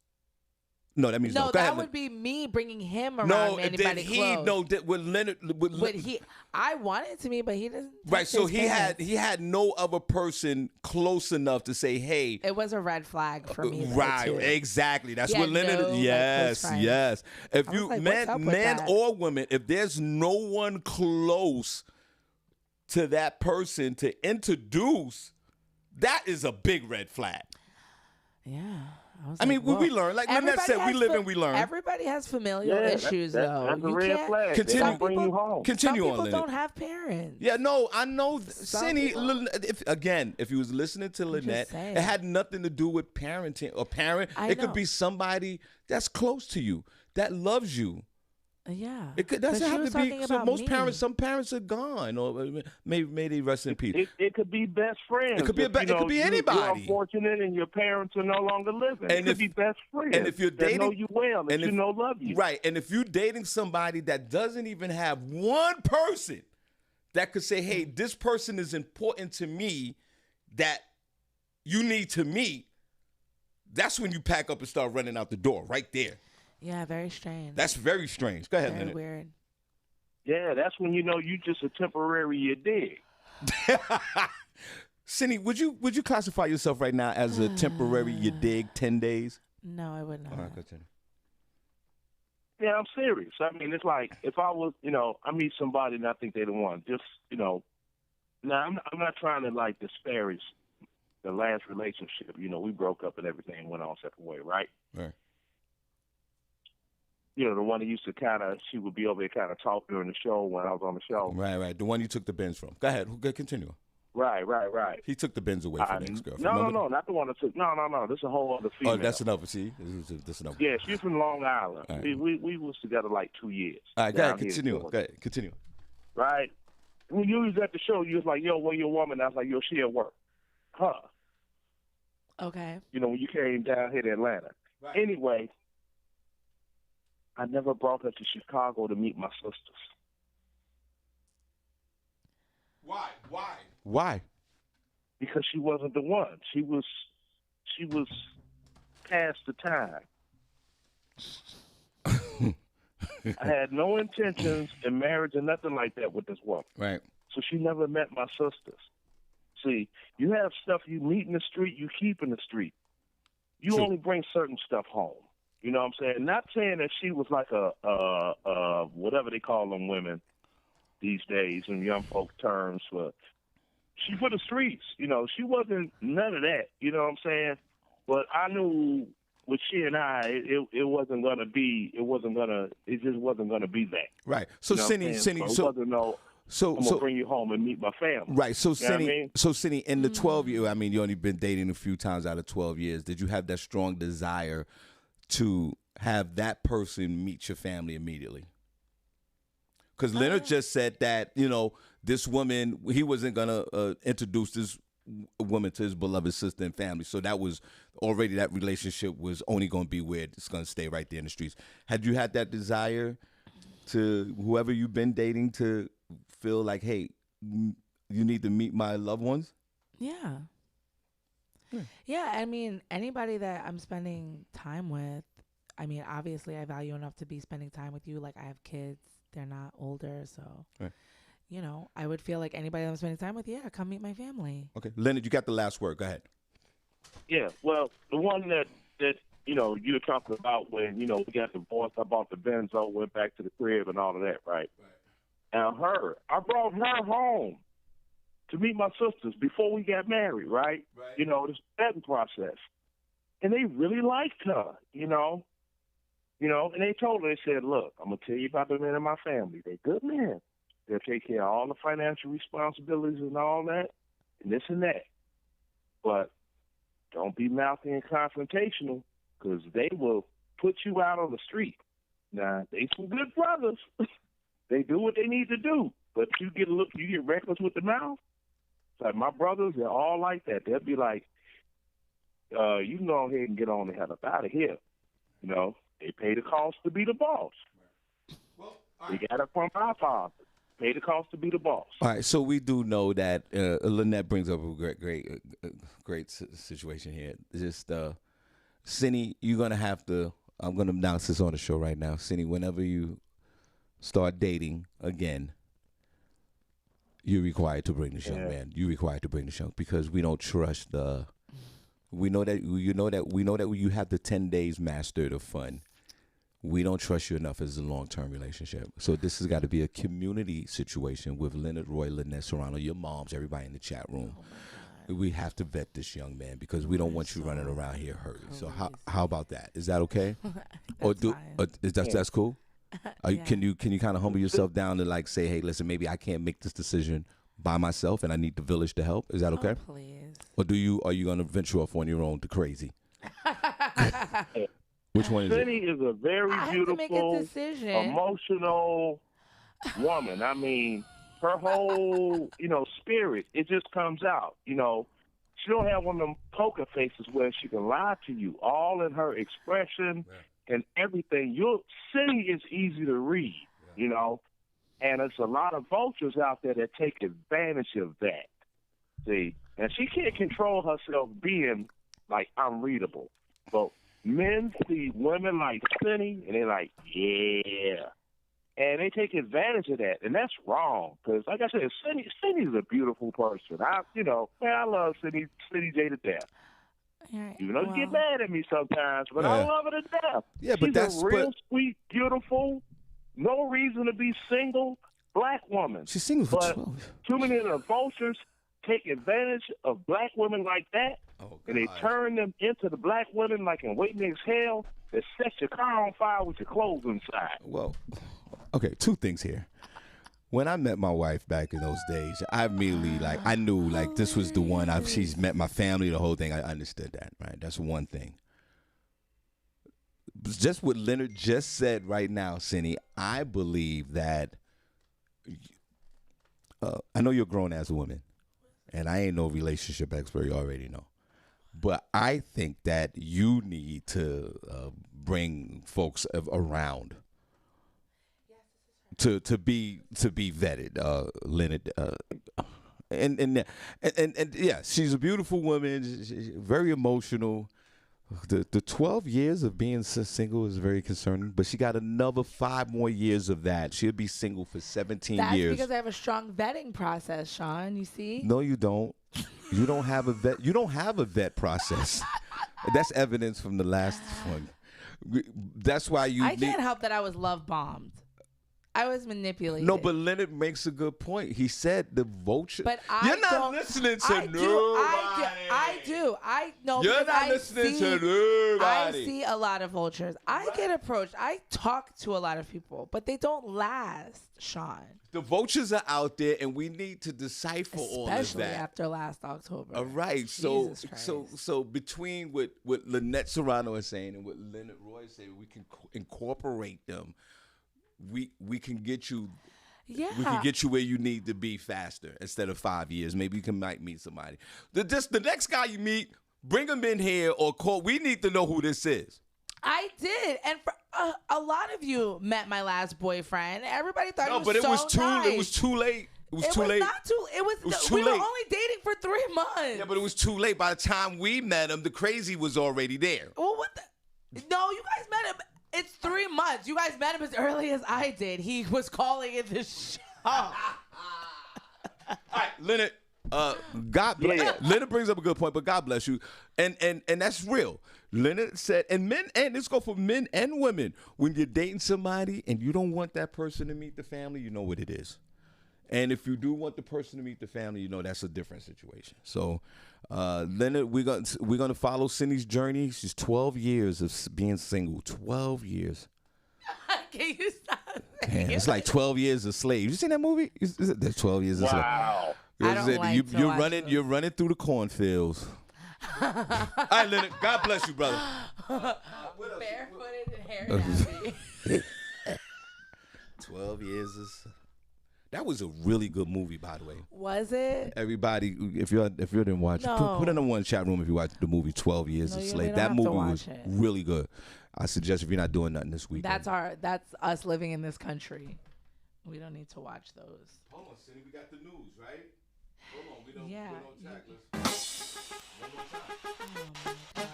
No, that means no. No, Go that ahead, would be me bringing him around. no, anybody close. No, with Leonard. I wanted to me, but he doesn't. Right, so he had no other person close enough to say, "Hey." It was a red flag for me. Right, too. exactly. That's He what had Leonard. no, Yes, like, yes. If you what's up with man that? or woman, if there's no one close to that person to introduce, that is a big red flag. Yeah. I mean, we learn. Like Lynette said, we live and we learn. Everybody has familial issues, though. That's a red flag. Continue. Bring you home. Continue some on, people Leonard. don't have parents. Yeah, no, I know. Senny, people. if you was listening to Lynette, it had nothing to do with parenting or parent. It could be somebody that's close to you, that loves you. Yeah. It could. Doesn't have to be. So most parents, some parents are gone, or maybe they rest in peace. It could be best friends. It could be. It could be anybody. You're unfortunate, and your parents are no longer living. And it could be best friends. And if you're dating, that know you well, and you know love you. Right. And if you're dating somebody that doesn't even have one person that could say, "Hey, this person is important to me," that you need to meet, that's when you pack up and start running out the door. Right there. Yeah, very strange. That's very strange. Go ahead, very Leonard. weird. Yeah, that's when you know you just a temporary you dig. Senny, would you classify yourself right now as a temporary you dig 10 days? No, I would not. All right, continue. Yeah, I'm serious. I mean, it's like if I was, I meet somebody and I think they're the one. Just, now I'm not trying to like disparage the last relationship. We broke up and everything went on separate way, right? Right. The one that used to she would be over there kind of talk during the show when I was on the show. Right. The one you took the Benz from. Go ahead. Continue. Right. He took the Benz away from the ex-girlfriend. No, not the one that took. No. This is a whole other female. Oh, that's another. See, this another. Yeah, she's from Long Island. Right. We was together like 2 years. All right, go ahead. Continue. Right. When you was at the show, you was like, "Yo, where your woman?" I was like, "Yo, she at work." Huh. Okay. When you came down here to Atlanta. Right. Anyway. I never brought her to Chicago to meet my sisters. Why? Because she wasn't the one. She was past the time. I had no intentions in marriage or nothing like that with this woman. Right. So she never met my sisters. See, you have stuff you meet in the street, you keep in the street. You True. only bring certain stuff home. You know what I'm saying? Not saying that she was like a whatever they call them women these days in young folk terms. She for the streets. She wasn't none of that. You know what I'm saying? But I knew with she and I, it just wasn't gonna be that. Right. So Senny, so it wasn't no. I'm gonna bring you home and meet my family. Right. So Senny, I mean? Senny, in the 12 years, I mean, you only been dating a few times out of 12 years. Did you have that strong desire to have that person meet your family immediately? Because Leonard just said that, this woman, he wasn't going to introduce this woman to his beloved sister and family. So that was already, that relationship was only going to be where it's going to stay right there in the streets. Had you had that desire to whoever you've been dating to feel like, hey, you need to meet my loved ones? Yeah. Yeah, I mean, anybody that I'm spending time with, I mean, obviously I value enough to be spending time with you. Like, I have kids. They're not older, so, right. I would feel like anybody that I'm spending time with, yeah, come meet my family. Okay. Leonard, you got the last word. Go ahead. Yeah, well, the one that you were talking about when, we got divorced, I bought the Benzo, went back to the crib and all of that, right? And I brought her home to meet my sisters before we got married, right? This vetting process. And they really liked her, and they told her, they said, "Look, I'm going to tell you about the men in my family. They're good men. They'll take care of all the financial responsibilities and all that, and this and that. But don't be mouthy and confrontational, because they will put you out on the street. Now, they some good brothers. they do what they need to do. But you get reckless with the mouth. It's like my brothers, they're all like that. They'll be like, you can go ahead and get on the hell up out of here. You know, they pay the cost to be the boss. Well, We got it from our father. Pay the cost to be the boss. all right, so we do know that Lynette brings up a great situation here. Just Senny, you're gonna have to. I'm gonna announce this on the show right now. Senny, whenever you start dating again, you're required to bring this young man. You're required to bring this young because we don't trust the. We know that you have the 10 days mastered of fun. We don't trust you enough as a long-term relationship. So this has got to be a community situation with Leonard Roy, Lynette Serrano, your moms, everybody in the chat room. We have to vet this young man because we don't want you running around here hurting. So how about that? Is that okay? That's cool? Can you kind of humble yourself down to like say, hey, listen, maybe I can't make this decision by myself and I need the village to help? Is that okay? Oh, please. Or are you going to venture off on your own to crazy? Which one is it? Senny is a very beautiful, emotional woman. I mean, her whole, spirit, it just comes out. She don't have one of them poker faces where she can lie to you. All in her expression and everything. Senny is easy to read, and it's a lot of vultures out there that take advantage of that. See, and she can't control herself being like unreadable, but men see women like Senny, and they're like, yeah. And they take advantage of that, and that's wrong. Because, like I said, Senny's a beautiful person. I love Senny J to death. Right. Even though you get mad at me sometimes, but I love her to death. Yeah, She's a real sweet, beautiful, no reason to be single, black woman. She's single for but 12. Too many of the vultures take advantage of black women like that, and they turn them into the black women like in Waiting to Exhale that set your car on fire with your clothes inside. Well, okay, two things here. When I met my wife back in those days, I immediately, I knew, this was the one. She's met my family, the whole thing. I understood that, right? That's one thing. Just what Leonard just said right now, Senny, I believe that, I know you're grown as a woman, and I ain't no relationship expert, you already know. But I think that you need to bring folks around to be vetted, Leonard. And yeah, she's a beautiful woman. She's very emotional. The 12 years of being single is very concerning, but she got another 5 more years of that. She'll be single for 17 years. That's because I have a strong vetting process, Shawn. You see? No, you don't. You don't have a vet. You don't have a vet process. That's evidence from the last one. That's why I can't help that I was love bombed. I was manipulated. No, but Leonard makes a good point. He said the vulture. But you're not listening to nobody. I do. You're not listening to nobody. I see a lot of vultures. I get approached. I talk to a lot of people, but they don't last, Shawn. The vultures are out there, and we need to decipher all of that. Especially after last October. All right. So between what Lynette Serrano is saying and what Leonard Roy is saying, we can incorporate them. We can get you. Yeah. We can get you where you need to be faster instead of 5 years. Maybe you might meet somebody. The next guy you meet, bring him in here or call. We need to know who this is. I did, and for, a lot of you met my last boyfriend. Everybody thought no, he was but it so was too. nice. It was too late. It was too late. Not too. It was too late. We were only dating for 3 months. Yeah, but it was too late. By the time we met him, the crazy was already there. Well, what the? No, you guys met him. It's 3 months. You guys met him as early as I did. He was calling in the show. All right, Leonard. God bless. Yeah. Leonard brings up a good point, but God bless you. And that's real. Leonard said, and men, and this go for men and women. When you're dating somebody and you don't want that person to meet the family, you know what it is. And if you do want the person to meet the family, you know that's a different situation. So, Leonard, we're gonna follow Senny's journey. She's 12 years of being single. 12 years. Can you stop? Man, it's like 12 years of slave. You seen that movie? There's 12 years of slave. Wow. I don't like to watch those. You're running through the cornfields. All right, Leonard. God bless you, brother. Barefooted and hair nappy. 12 years of That was a really good movie, by the way. Was it? Everybody, if you didn't watch, No. put in the one chat room if you watched the movie 12 Years No, a we Slave. don't That have to movie watch was it. really good. I suggest if you're not doing nothing this weekend. That's us living in this country. We don't need to watch those. Hold on, Senny, we got the news, right? Hold on, we don't Yeah, put on track. you- One more time. Oh my God.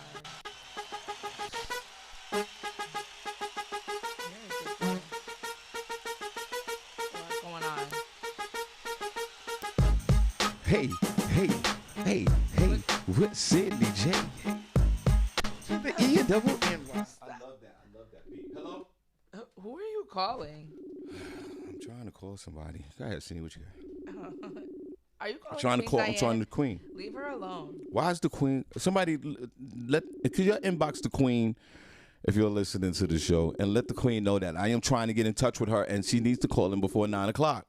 What's going on? Hey, with Sidney J. The E double N. I love that beat. Hello? Who are you calling? I'm trying to call somebody. Go ahead, Sidney, what you got? Are you calling I'm trying to Queen call. Diane? I'm trying to the Queen. Leave her alone. Why is the Queen? Somebody could you inbox the Queen if you're listening to the show and let the Queen know that I am trying to get in touch with her and she needs to call in before 9 o'clock.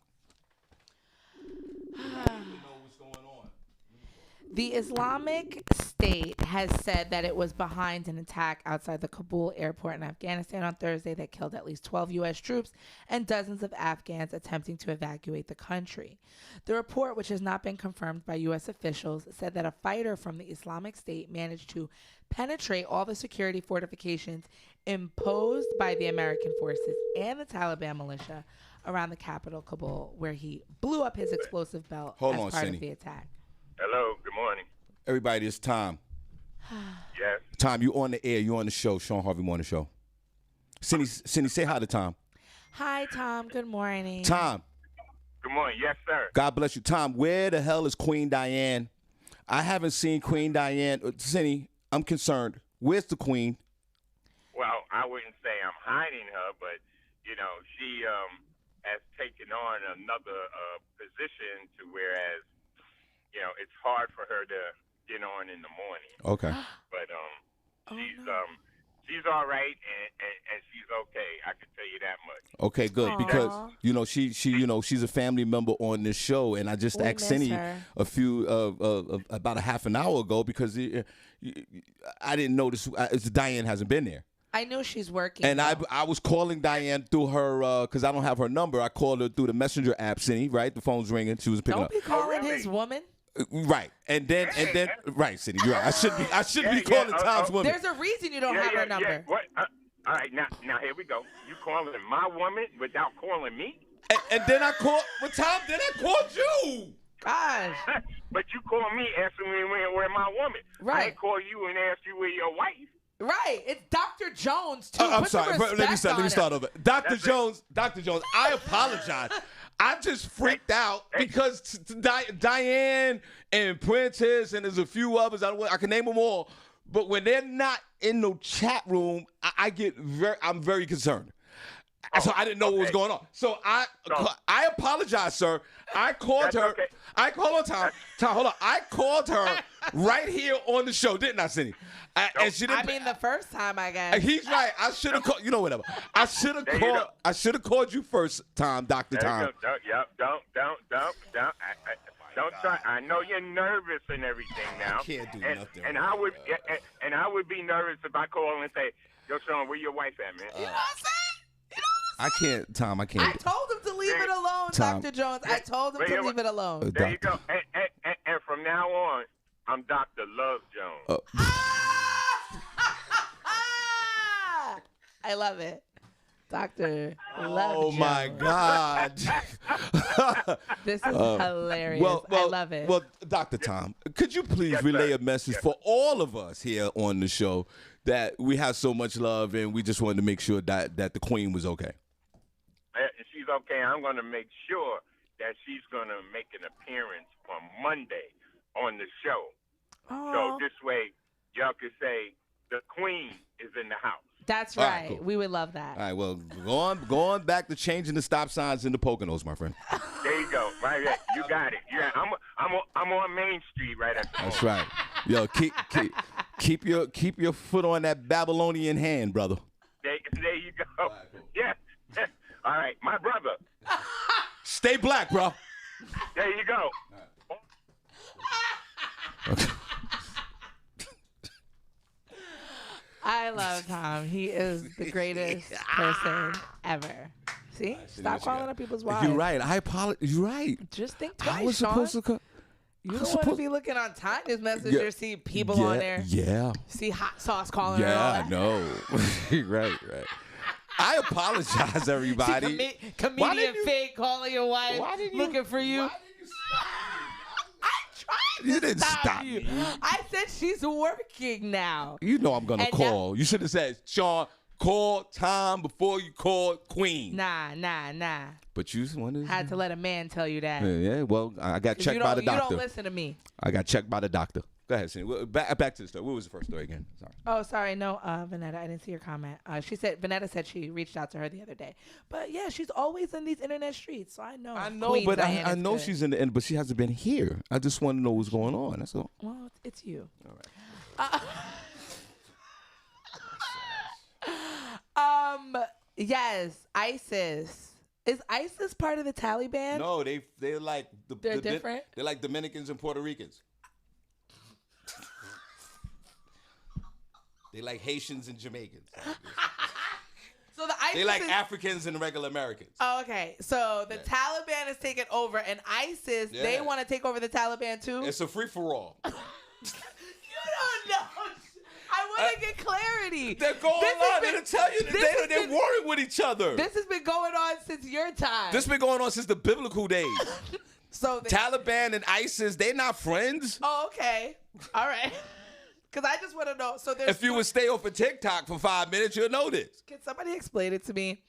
The Islamic State has said that it was behind an attack outside the Kabul airport in Afghanistan on Thursday that killed at least 12 U.S. troops and dozens of Afghans attempting to evacuate the country. The report, which has not been confirmed by U.S. officials, said that a fighter from the Islamic State managed to penetrate all the security fortifications imposed by the American forces and the Taliban militia around the capital, Kabul, where he blew up his explosive belt Hold as on, part Senny. of the attack. Hello, good morning. Everybody, it's Tom. Yes. Tom, you on the air. You on the show. Shawn Harvey Morning Show. Cindy, say hi to Tom. Hi, Tom. Good morning. Tom, Good morning. Yes, sir. God bless you. Tom, where the hell is Queen Diane? I haven't seen Queen Diane. Cindy, I'm concerned. Where's the Queen? Well, I wouldn't say I'm hiding her, but, you know, she has taken on another position to whereas, you know, it's hard for her to get on in the morning. Okay. But she's all right and she's okay. I can tell you that much. Okay, good. Aw. Because she's a family member on this show, and I just We asked miss Cindy her. about a half an hour ago because I didn't notice Diane hasn't been there. I knew she's working. And though. I was calling Diane through her because I don't have her number. I called her through the messenger app, Cindy. Right, the phone's ringing. She was picking Don't up. be calling really? his woman. Right, and then right, Cindy. You're right. I should be calling Tom's woman. There's a reason you don't have her number. What? All right, now here we go. You calling my woman without calling me? And then I called. Well, Tom, then I called you. Gosh. But you called me asking me where my woman. Right. I didn't call you and ask you where your wife. Right. It's Dr. Jones, too. I'm Put some sorry. Let me respect on start it. over. Dr. Jones, I apologize. I just freaked out because Diane and Princess and there's a few others. I can name them all. But when they're not in the chat room, I'm very concerned. So I didn't know what was going on. So I apologize, sir. I called her. okay. I called her, Tom. Tom, hold on. I called her right here on the show, didn't I, Cindy? And she didn't. I mean, the first time, I guess. He's right. I should have called. You know, whatever. I should have There you called. go. I should have called you first, Tom, Doctor There Tom. you go. Don't try. I know you're nervous and everything now. I can't do nothing. And I would be nervous if I call and say, "Yo, Shawn, where your wife at, man?" You know what I'm saying? You know what I'm I can't, Tom. I I can't. told him to leave it alone, Tom. Dr. Jones. I told him to leave it alone. There you go. And from now on, I'm Dr. Love Jones. I love it. Dr. Love Oh my Jones. God. This is hilarious. I love it. Well, Dr. Tom, could you please relay a message for all of us here on the show that we have so much love and we just wanted to make sure that the Queen was okay? She's okay. I'm going to make sure that she's going to make an appearance on Monday on the show. Aw. So this way, y'all can say the Queen is in the house. That's All right. right, cool. We would love that. All right, well, go on back to changing the stop signs in the Poconos, my friend. There you go. Right there. You got it. Yeah, I'm on Main Street right at the That's moment. right. Yo, keep your foot on that Babylonian hand, brother. There you go. Yeah. All right, my brother. Stay black, bro. There you go. I love Tom. He is the greatest person ever. See? what Stop you calling got. up people's wives. You're right. I apologize. You're right. Just think I twice, was Shawn. supposed to come. You don't want to be looking on Tanya's messenger, see people yeah, on there, Yeah. see hot sauce calling her. Yeah, all no. right. I apologize, everybody. See Why comedian didn't you- Fake calling your wife, Why didn't looking for you. Why didn't you stop I tried to You didn't stop stop you. me. I said she's working now. me? You know I'm going to And call. You should have said, Shawn, call Tom before you call Queen. Nah. But you just wanted Had to let a man tell you that. Yeah, well, I got 'Cause checked by the you doctor. don't listen to me. I got checked by the doctor. Go ahead, Senny. Back to the story. What was the first story again? Sorry. Oh, sorry. No, Vanetta, I didn't see your comment. Vanetta said she reached out to her the other day. But yeah, she's always in these internet streets, so I know. Queen but I Diana's know good. she's in the end, but she hasn't been here. I just want to know what's going on. That's all. Well, it's you. All right. Yes, ISIS. Is ISIS part of the Taliban? No, they're like They're different? They're like Dominicans and Puerto Ricans. They like Haitians and Jamaicans. So the ISIS They like is, Africans and regular Americans. Oh, okay. So the Taliban is taking over, and ISIS, they Yeah. want to take over the Taliban too? It's a free for all. You don't know. I want to get clarity. They're going This has on. been- They'll tell you this that has they're been- warring with each other. This has been going on since your time. This been going on since the biblical days. So Taliban and ISIS, they're not friends. Oh, okay. All right. Because I just want to know. So there's. If you would stay off of TikTok for 5 minutes, you'll know this. Can somebody explain it to me?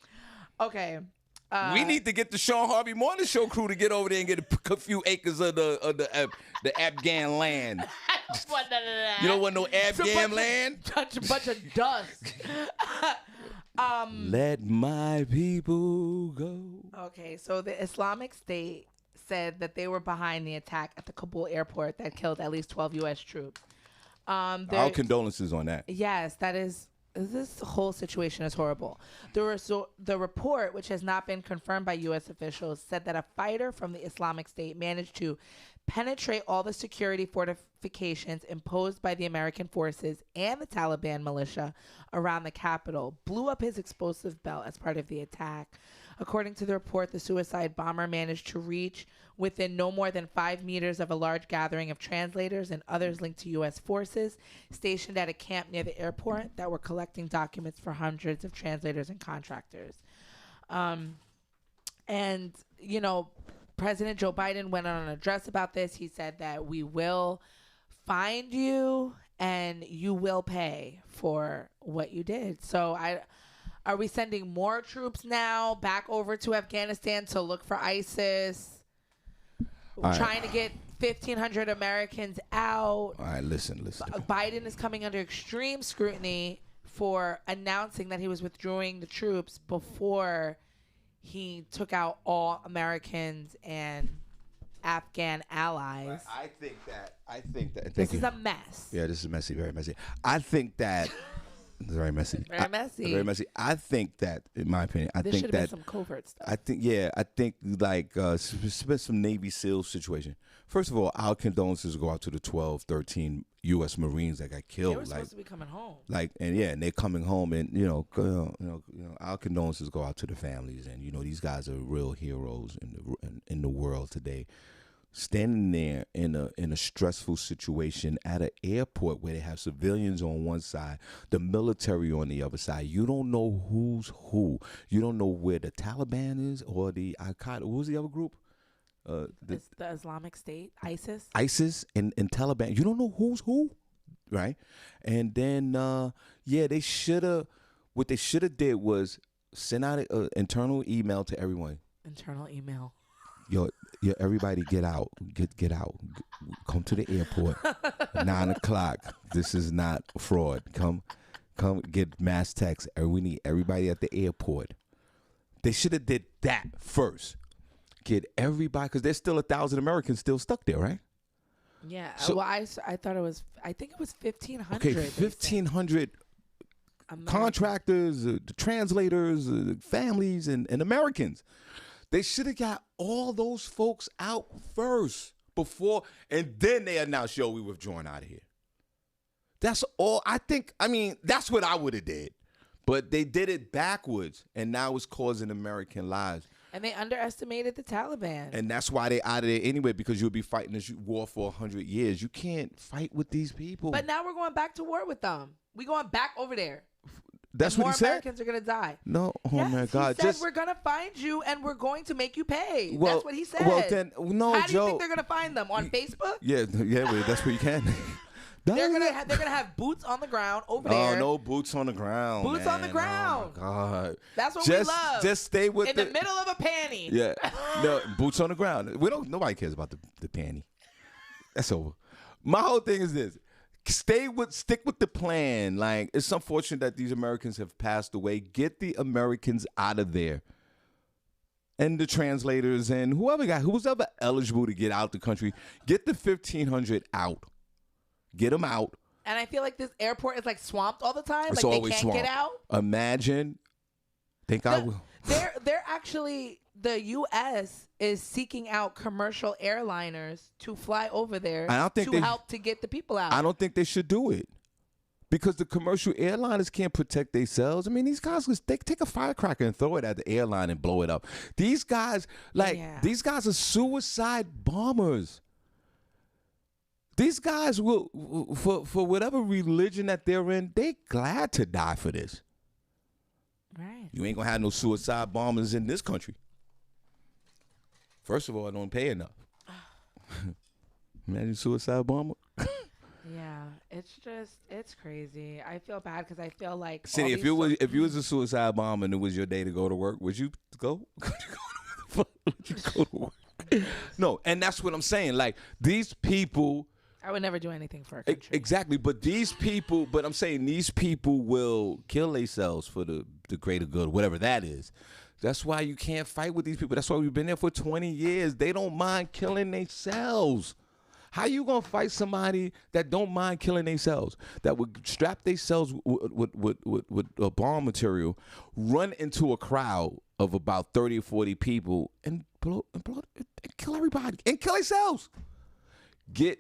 Okay. We need to get the Shawn Harvey Morning Show crew to get over there and get a few acres of the Afghan land. I don't want none of that. You don't want no It's a Afghan bunch land? Of, a bunch of dust. Let my people go. Okay, so the Islamic State said that they were behind the attack at the Kabul airport that killed at least 12 U.S. troops. Our condolences on that. Yes, that is. This whole situation is horrible. The report, which has not been confirmed by U.S. officials, said that a fighter from the Islamic State managed to penetrate all the security fortifications imposed by the American forces and the Taliban militia around the capital, blew up his explosive belt as part of the attack. According to the report, the suicide bomber managed to reach within no more than 5 meters of a large gathering of translators and others linked to U.S. forces stationed at a camp near the airport that were collecting documents for hundreds of translators and contractors. And, you know, President Joe Biden went on an address about this. He said that we will find you and you will pay for what you did. So are we sending more troops now back over to Afghanistan to look for ISIS? All Trying to get 1,500 Americans out. All right, listen. Biden is coming under extreme scrutiny for announcing that he was withdrawing the troops before he took out all Americans and Afghan allies. I think that. This is a mess. Yeah, this is messy, very messy. I think that. It's very messy. Very messy. Very messy. I think that, in my opinion, There should have been some covert stuff. I think like some Navy SEAL situation. First of all, our condolences go out to the 12, 13 U.S. Marines that got They killed. were supposed to be coming home. And they're coming home, and our condolences go out to the families, and these guys are real heroes in the world today. Standing there in a stressful situation at an airport where they have civilians on one side, the military on the other side. You don't know who's who. You don't know where the Taliban is or the Al-Qaeda. What was the other group? It's the Islamic State, ISIS. ISIS and Taliban. You don't know who's who, right? And then, they should have. What they should have did was send out an internal email to everyone. Internal email. Yo, everybody get out. Get out. Come to the airport. 9:00. This is not fraud. Come get mass text. We need everybody at the airport. They should have did that first. Get everybody, because there's still 1,000 Americans still stuck there, right? Yeah. So- well, I thought it was. I think it was 1,500. Okay, they said. 1,500 American- contractors, the translators, families, and Americans. They should have got all those folks out first before, and then they announced, yo, we withdrawing out of here. That's all. I mean, that's what I would have did. But they did it backwards, and now it's causing American lives. And they underestimated the Taliban. And that's why they out of there anyway, because you'll be fighting this war for 100 years. You can't fight with these people. But now we're going back to war with them. We going back over there. That's and what he said? More Americans are going to die. No, oh yes, my God. He said we're going to find you and we're going to make you pay. Well, that's what he said. Well, then, no, How do you Joe. think they're going to find them? On Facebook? Yeah, well, that's where you can. They're gonna have boots on the ground over there. Oh, no boots on the ground. Boots on the ground. Oh my God. That's what we love. Just stay with in the middle of a panty. Yeah. No, boots on the ground. Nobody cares about the panty. That's over. My whole thing is this. Stick with the plan. Like, it's unfortunate that these Americans have passed away. Get the Americans out of there. And the translators and who's ever eligible to get out the country, get the 1,500 out. Get them out. And I feel like this airport is like swamped all the time. It's like always they can't swamped. get out. Imagine. I will. They're actually, the U.S. is seeking out commercial airliners to fly over there to help to get the people out. I don't think they should do it. Because the commercial airliners can't protect themselves. I mean, these guys, they take a firecracker and throw it at the airline and blow it up. These guys, these guys are suicide bombers. These guys will, for whatever religion that they're in, they glad to die for this. Right. You ain't gonna have no suicide bombers in this country. First of all, I don't pay enough. Imagine suicide bomber. Yeah, it's crazy. I feel bad because I feel like Senny, if you was a suicide bomber and it was your day to go to work, would you go? Would you go to work? No, and that's what I'm saying. Like, these people. I would never do anything for a country. Exactly, but I'm saying these people will kill themselves for the greater good, whatever that is. That's why you can't fight with these people. That's why we've been there for 20 years. They don't mind killing themselves. How you gonna fight somebody that don't mind killing themselves, that would strap themselves with bomb material, run into a crowd of about 30 or 40 people and kill everybody and kill themselves?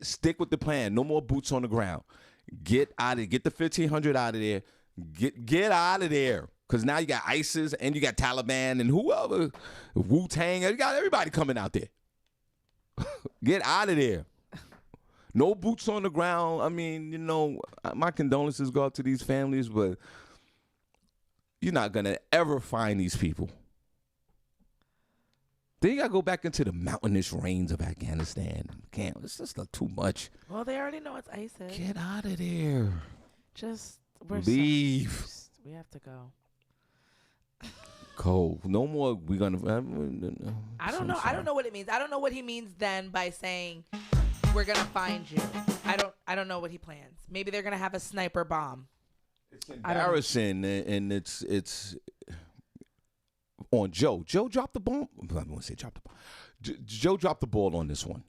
Stick with the plan. No more boots on the ground. Get out of Get the 1,500 out of there. Get out of there. Because now you got ISIS and you got Taliban and whoever, Wu-Tang. You got everybody coming out there. Get out of there. No boots on the ground. I mean, my condolences go out to these families, but you're not going to ever find these people. Then you got to go back into the mountainous range of Afghanistan. It's just not too much. Well, they already know it's ISIS. Get out of there. Leave. We have to go. Cold. No more. We're going to. I don't know. I don't know what it means. I don't know what he means then by saying we're going to find you. I don't know what he plans. Maybe they're going to have a sniper bomb. It's embarrassing, and it's on Joe. Joe dropped the bomb. I don't want to say dropped the bomb. Joe dropped the ball on this one.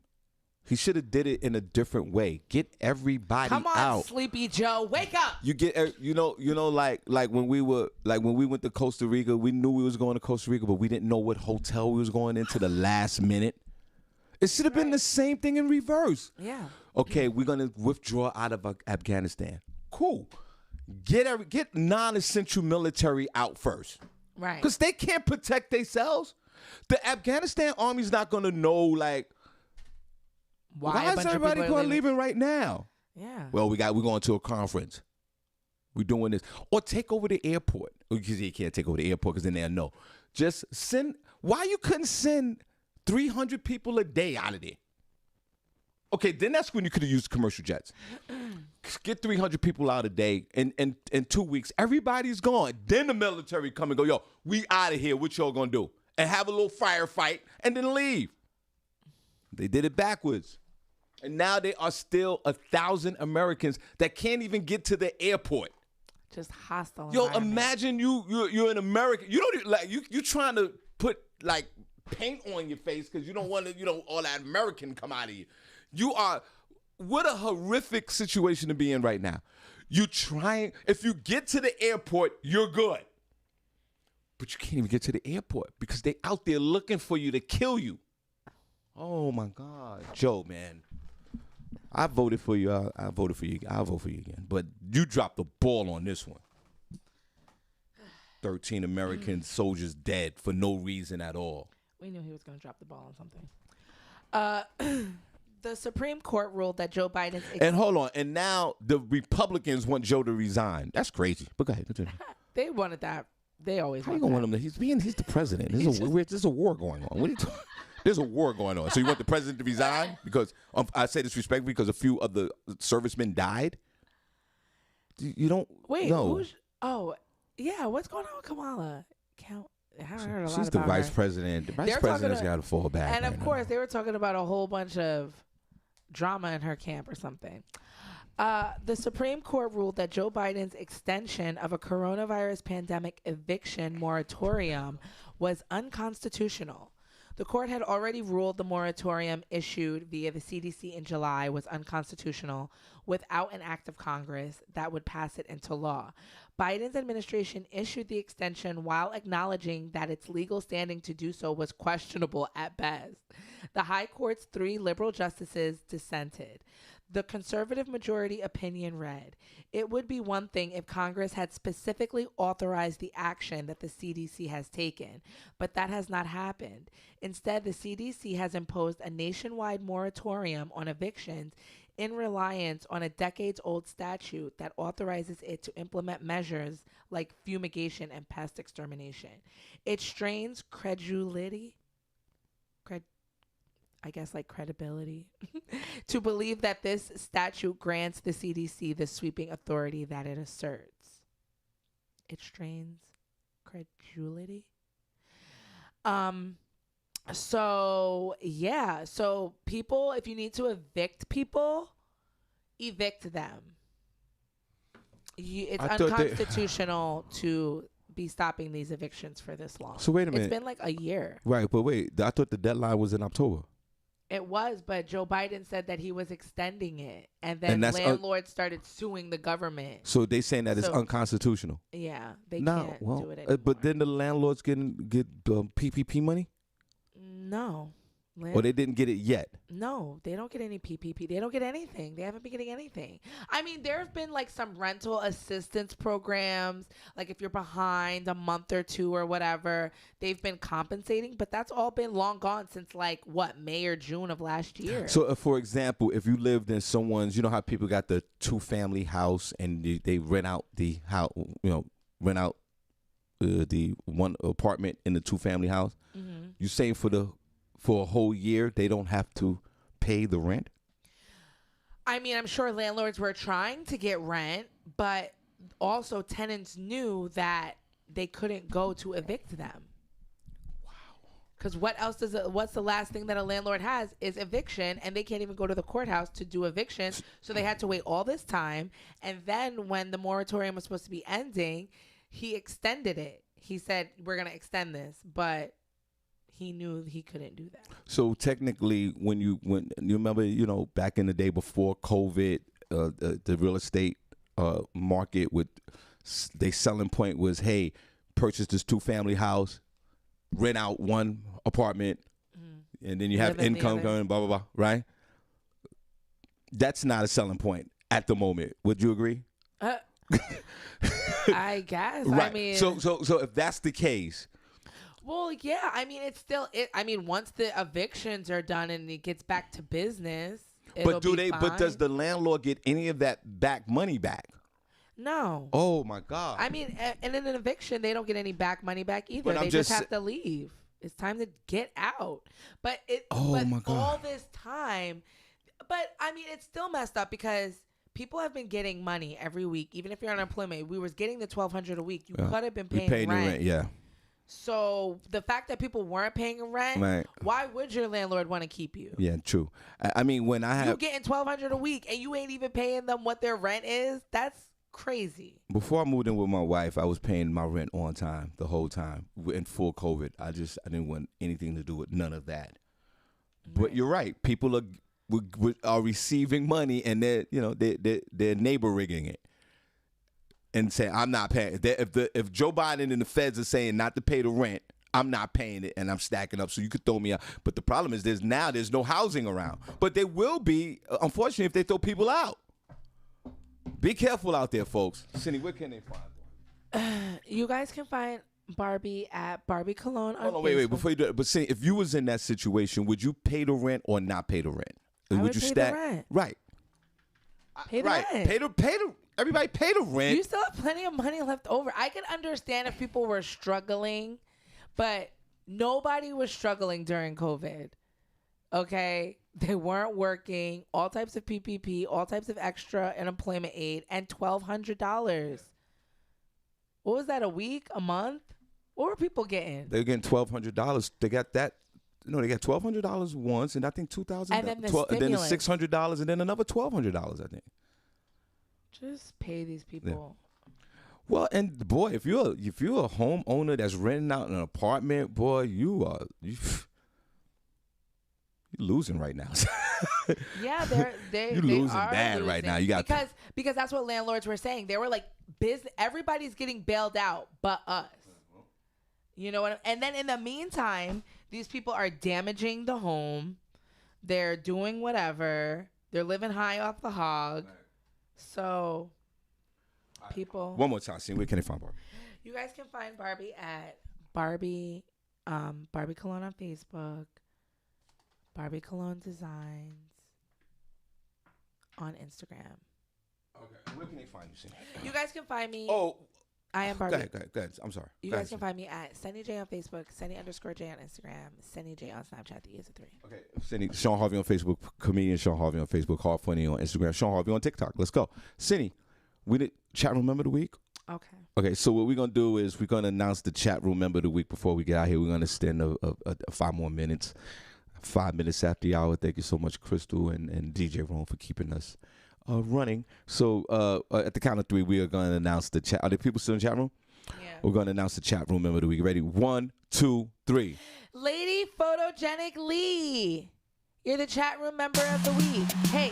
He should have did it in a different way. Get everybody out. Come on, Sleepy Joe, wake up. You get, like when we went to Costa Rica, we knew we was going to Costa Rica, but we didn't know what hotel we was going into the last minute. It should have been the same thing in reverse. Yeah. Okay, we're gonna withdraw out of Afghanistan. Cool. Get non-essential military out first. Right. Because they can't protect themselves. The Afghanistan army's not going to know, like, why is everybody leaving right now? Yeah. Well, we're going to a conference. We're doing this. Or take over the airport. Because you can't take over the airport because then they'll know. Just send. Why you couldn't send 300 people a day out of there? Okay, then that's when you could have used commercial jets. Get 300 people out a day, and in 2 weeks, everybody's gone. Then the military come and go, yo, we out of here. What y'all gonna do? And have a little firefight, and then leave. They did it backwards. And now there are still 1,000 Americans that can't even get to the airport. Just hostile. Yo, imagine you're an American. You don't like you trying to put like paint on your face because you don't want to, all that American come out of you. You are, what a horrific situation to be in right now. You trying, if you get to the airport, you're good. But you can't even get to the airport because they out there looking for you to kill you. Oh my God. Joe, man. I voted for you. I voted for you. I'll vote for you again. But you dropped the ball on this one. 13 American soldiers dead for no reason at all. We knew he was going to drop the ball on something. The Supreme Court ruled that Joe Biden's... And hold on. And now the Republicans want Joe to resign. That's crazy. But go ahead. Continue. They wanted that. They always How you want going to that. want him to... He's the president. There's a war going on. What are you talking... There's a war going on. So you want the president to resign? Because I say this respectfully because a few of the servicemen died? You don't... Wait, no. yeah, what's going on with Kamala? I haven't heard a lot She's the about vice her. president. The vice They're president's talking got to fall back. And right of now. course, they were talking about a whole bunch of drama in her camp or something. The Supreme Court ruled that Joe Biden's extension of a coronavirus pandemic eviction moratorium was unconstitutional. The court had already ruled the moratorium issued via the CDC in July was unconstitutional without an act of Congress that would pass it into law. Biden's administration issued the extension while acknowledging that its legal standing to do so was questionable at best. The High Court's 3 liberal justices dissented. The conservative majority opinion read, "It would be one thing if Congress had specifically authorized the action that the CDC has taken, but that has not happened. Instead, the CDC has imposed a nationwide moratorium on evictions in reliance on a decades-old statute that authorizes it to implement measures like fumigation and pest extermination. It strains credibility to believe that this statute grants the CDC the sweeping authority that it asserts. It strains credulity. So people, if you need to evict people, evict them. It's unconstitutional to be stopping these evictions for this long. So wait a minute. It's been like a year. Right, but wait. I thought the deadline was in October. It was, but Joe Biden said that he was extending it, and then landlords started suing the government. So they saying that it's unconstitutional. Yeah, they can't do it anymore. But then the landlords get PPP money? No. Or they didn't get it yet? No, they don't get any PPP. They don't get anything. They haven't been getting anything. I mean, there have been like some rental assistance programs. Like if you're behind a month or two or whatever, they've been compensating. But that's all been long gone since like May or June of last year. So, for example, if you lived in someone's, you know how people got the 2-family house and they rent out the house, the one apartment in the 2-family house. Mm-hmm. You saying for a whole year, they don't have to pay the rent? I mean, I'm sure landlords were trying to get rent, but also tenants knew that they couldn't go to evict them. Wow. Because what's the last thing that a landlord has is eviction, and they can't even go to the courthouse to do eviction. So they had to wait all this time. And then when the moratorium was supposed to be ending, he extended it. He said, we're going to extend this, but he knew he couldn't do that. So technically, when you remember, back in the day before COVID, the real estate market their selling point was, hey, purchase this 2-family house, rent out one apartment, and then you have income going, blah, blah, blah, right? That's not a selling point at the moment. Would you agree? I guess. Right. I mean, so if that's the case. Well, yeah. I mean, it's still I mean, once the evictions are done and it gets back to business, it'll be fine. But does the landlord get any of that money back? No. Oh my God. I mean, and in an eviction, they don't get any money back either. But they just have to leave. It's time to get out. But my God. All this time, but I mean, it's still messed up because people have been getting money every week, even if you're on unemployment. We was getting the $1,200 a week. You could have been paying rent. Yeah. So the fact that people weren't paying rent, right. Why would your landlord want to keep you? Yeah, true. I mean, when I have you getting $1,200 a week and you ain't even paying them what their rent is, that's crazy. Before I moved in with my wife, I was paying my rent on time the whole time in full COVID. I didn't want anything to do with none of that. Right. But you're right. People are receiving money and they're neighbor rigging it. And say, I'm not paying. If Joe Biden and the feds are saying not to pay the rent, I'm not paying it, and I'm stacking up, so you could throw me out. But the problem is there's no housing around. But there will be, unfortunately, if they throw people out. Be careful out there, folks. Senny, where can they find one? You guys can find Barbie at Barbie Cologne on Hold on, wait. Facebook. Before you do it, but see, if you was in that situation, would you pay the rent or not pay the rent? I would you pay the stack? rent. Right. Pay the right. rent. Pay the. Everybody pay the rent. You still have plenty of money left over. I can understand if people were struggling, but nobody was struggling during COVID. Okay? They weren't working. All types of PPP, all types of extra unemployment aid, and $1,200. What was that, a week, a month? What were people getting? They're getting $1,200. They got that. No, they got $1,200 once, and I think $2,000. And then the and then stimulus. $600, and then another $1,200. I think. Just pay these people. Well, and boy, if you're a homeowner that's renting out an apartment, boy, you're losing right now. Yeah, they You're losing are bad right now. You got because that's what landlords were saying. They were like, everybody's getting bailed out but us. You know what? And then in the meantime, these people are damaging the home. They're doing whatever. They're living high off the hog. So, people. One more time, see, where can they find Barbie? You guys can find Barbie at Barbie Cologne on Facebook, Barbie Cologne Designs on Instagram. Okay, where can they find you, Senny? You guys can find me. Oh, I am Barbie. Go ahead. I'm sorry. You Go guys ahead, can find me at Senny J on Facebook, Senny_J on Instagram, Senny J on Snapchat. The E is a 3. Okay, Senny, Shawn Harvey on Facebook, comedian Shawn Harvey on Facebook, Hard Funny on Instagram, Shawn Harvey on TikTok. Let's go. Senny, we did chat room member of the week. Okay. Okay, so what we're going to do is we're going to announce the chat room member of the week before we get out here. We're going to extend a 5 more minutes, 5 minutes after the hour. Thank you so much, Crystal and DJ Rome, for keeping us running. So at the count of 3, we are going to announce the chat. Are there people still in the chat room? Yeah. We're going to announce the chat room member of the week. Ready? 1, 2, 3. Lady Photogenic Lee. You're the chat room member of the week. Hey.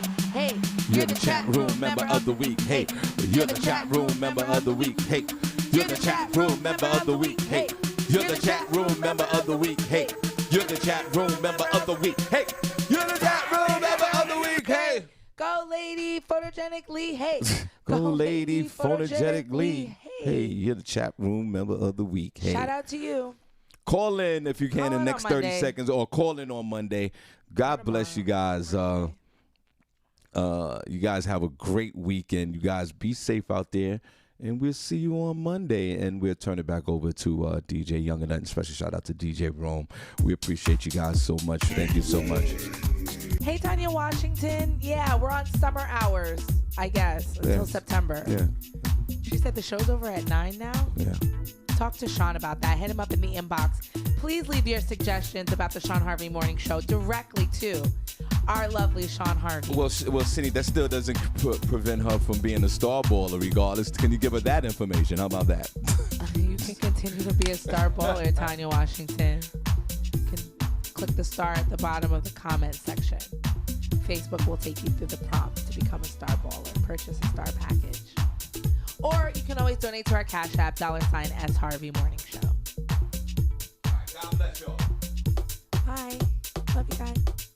You're the chat room member of the week. Hey, you're the chat room member of the week. Hey, you're the chat room member of the week. Hey, you're the chat room member of the week. Hey, you're the chat room member of the week. Hey, you're the chat room member of the week. Hey, go Lady Photogenic Lee. Hey, go Lady Photogenic Lee. Hey, you're the chat room member of the week. Hey, shout out to you. Call in if you can Call in in the next on 30 Monday. seconds, or call in on Monday. God bless you guys. You guys have a great weekend. You guys be safe out there, and we'll see you on Monday. And we'll turn it back over to DJ Young and Nothing. Special shout out to DJ Rome. We appreciate you guys so much. Thank you so much. Hey, Tanya Washington. Yeah, we're on summer hours, I guess, until September. Yeah. She said the show's over at 9 now. Yeah. Talk to Shawn about that. Hit him up in the inbox. Please leave your suggestions about the Shawn Harvey Morning Show directly to our lovely Shawn Harvey. Well, Senny, that still doesn't prevent her from being a star baller regardless. Can you give her that information? How about that? You can continue to be a star baller, Tanya Washington. You can click the star at the bottom of the comment section. Facebook will take you through the prompt to become a star baller. Purchase a star package. Or you can always donate to our Cash App, $S Harvey Morning Show. All right, God bless y'all. Bye. Love you guys.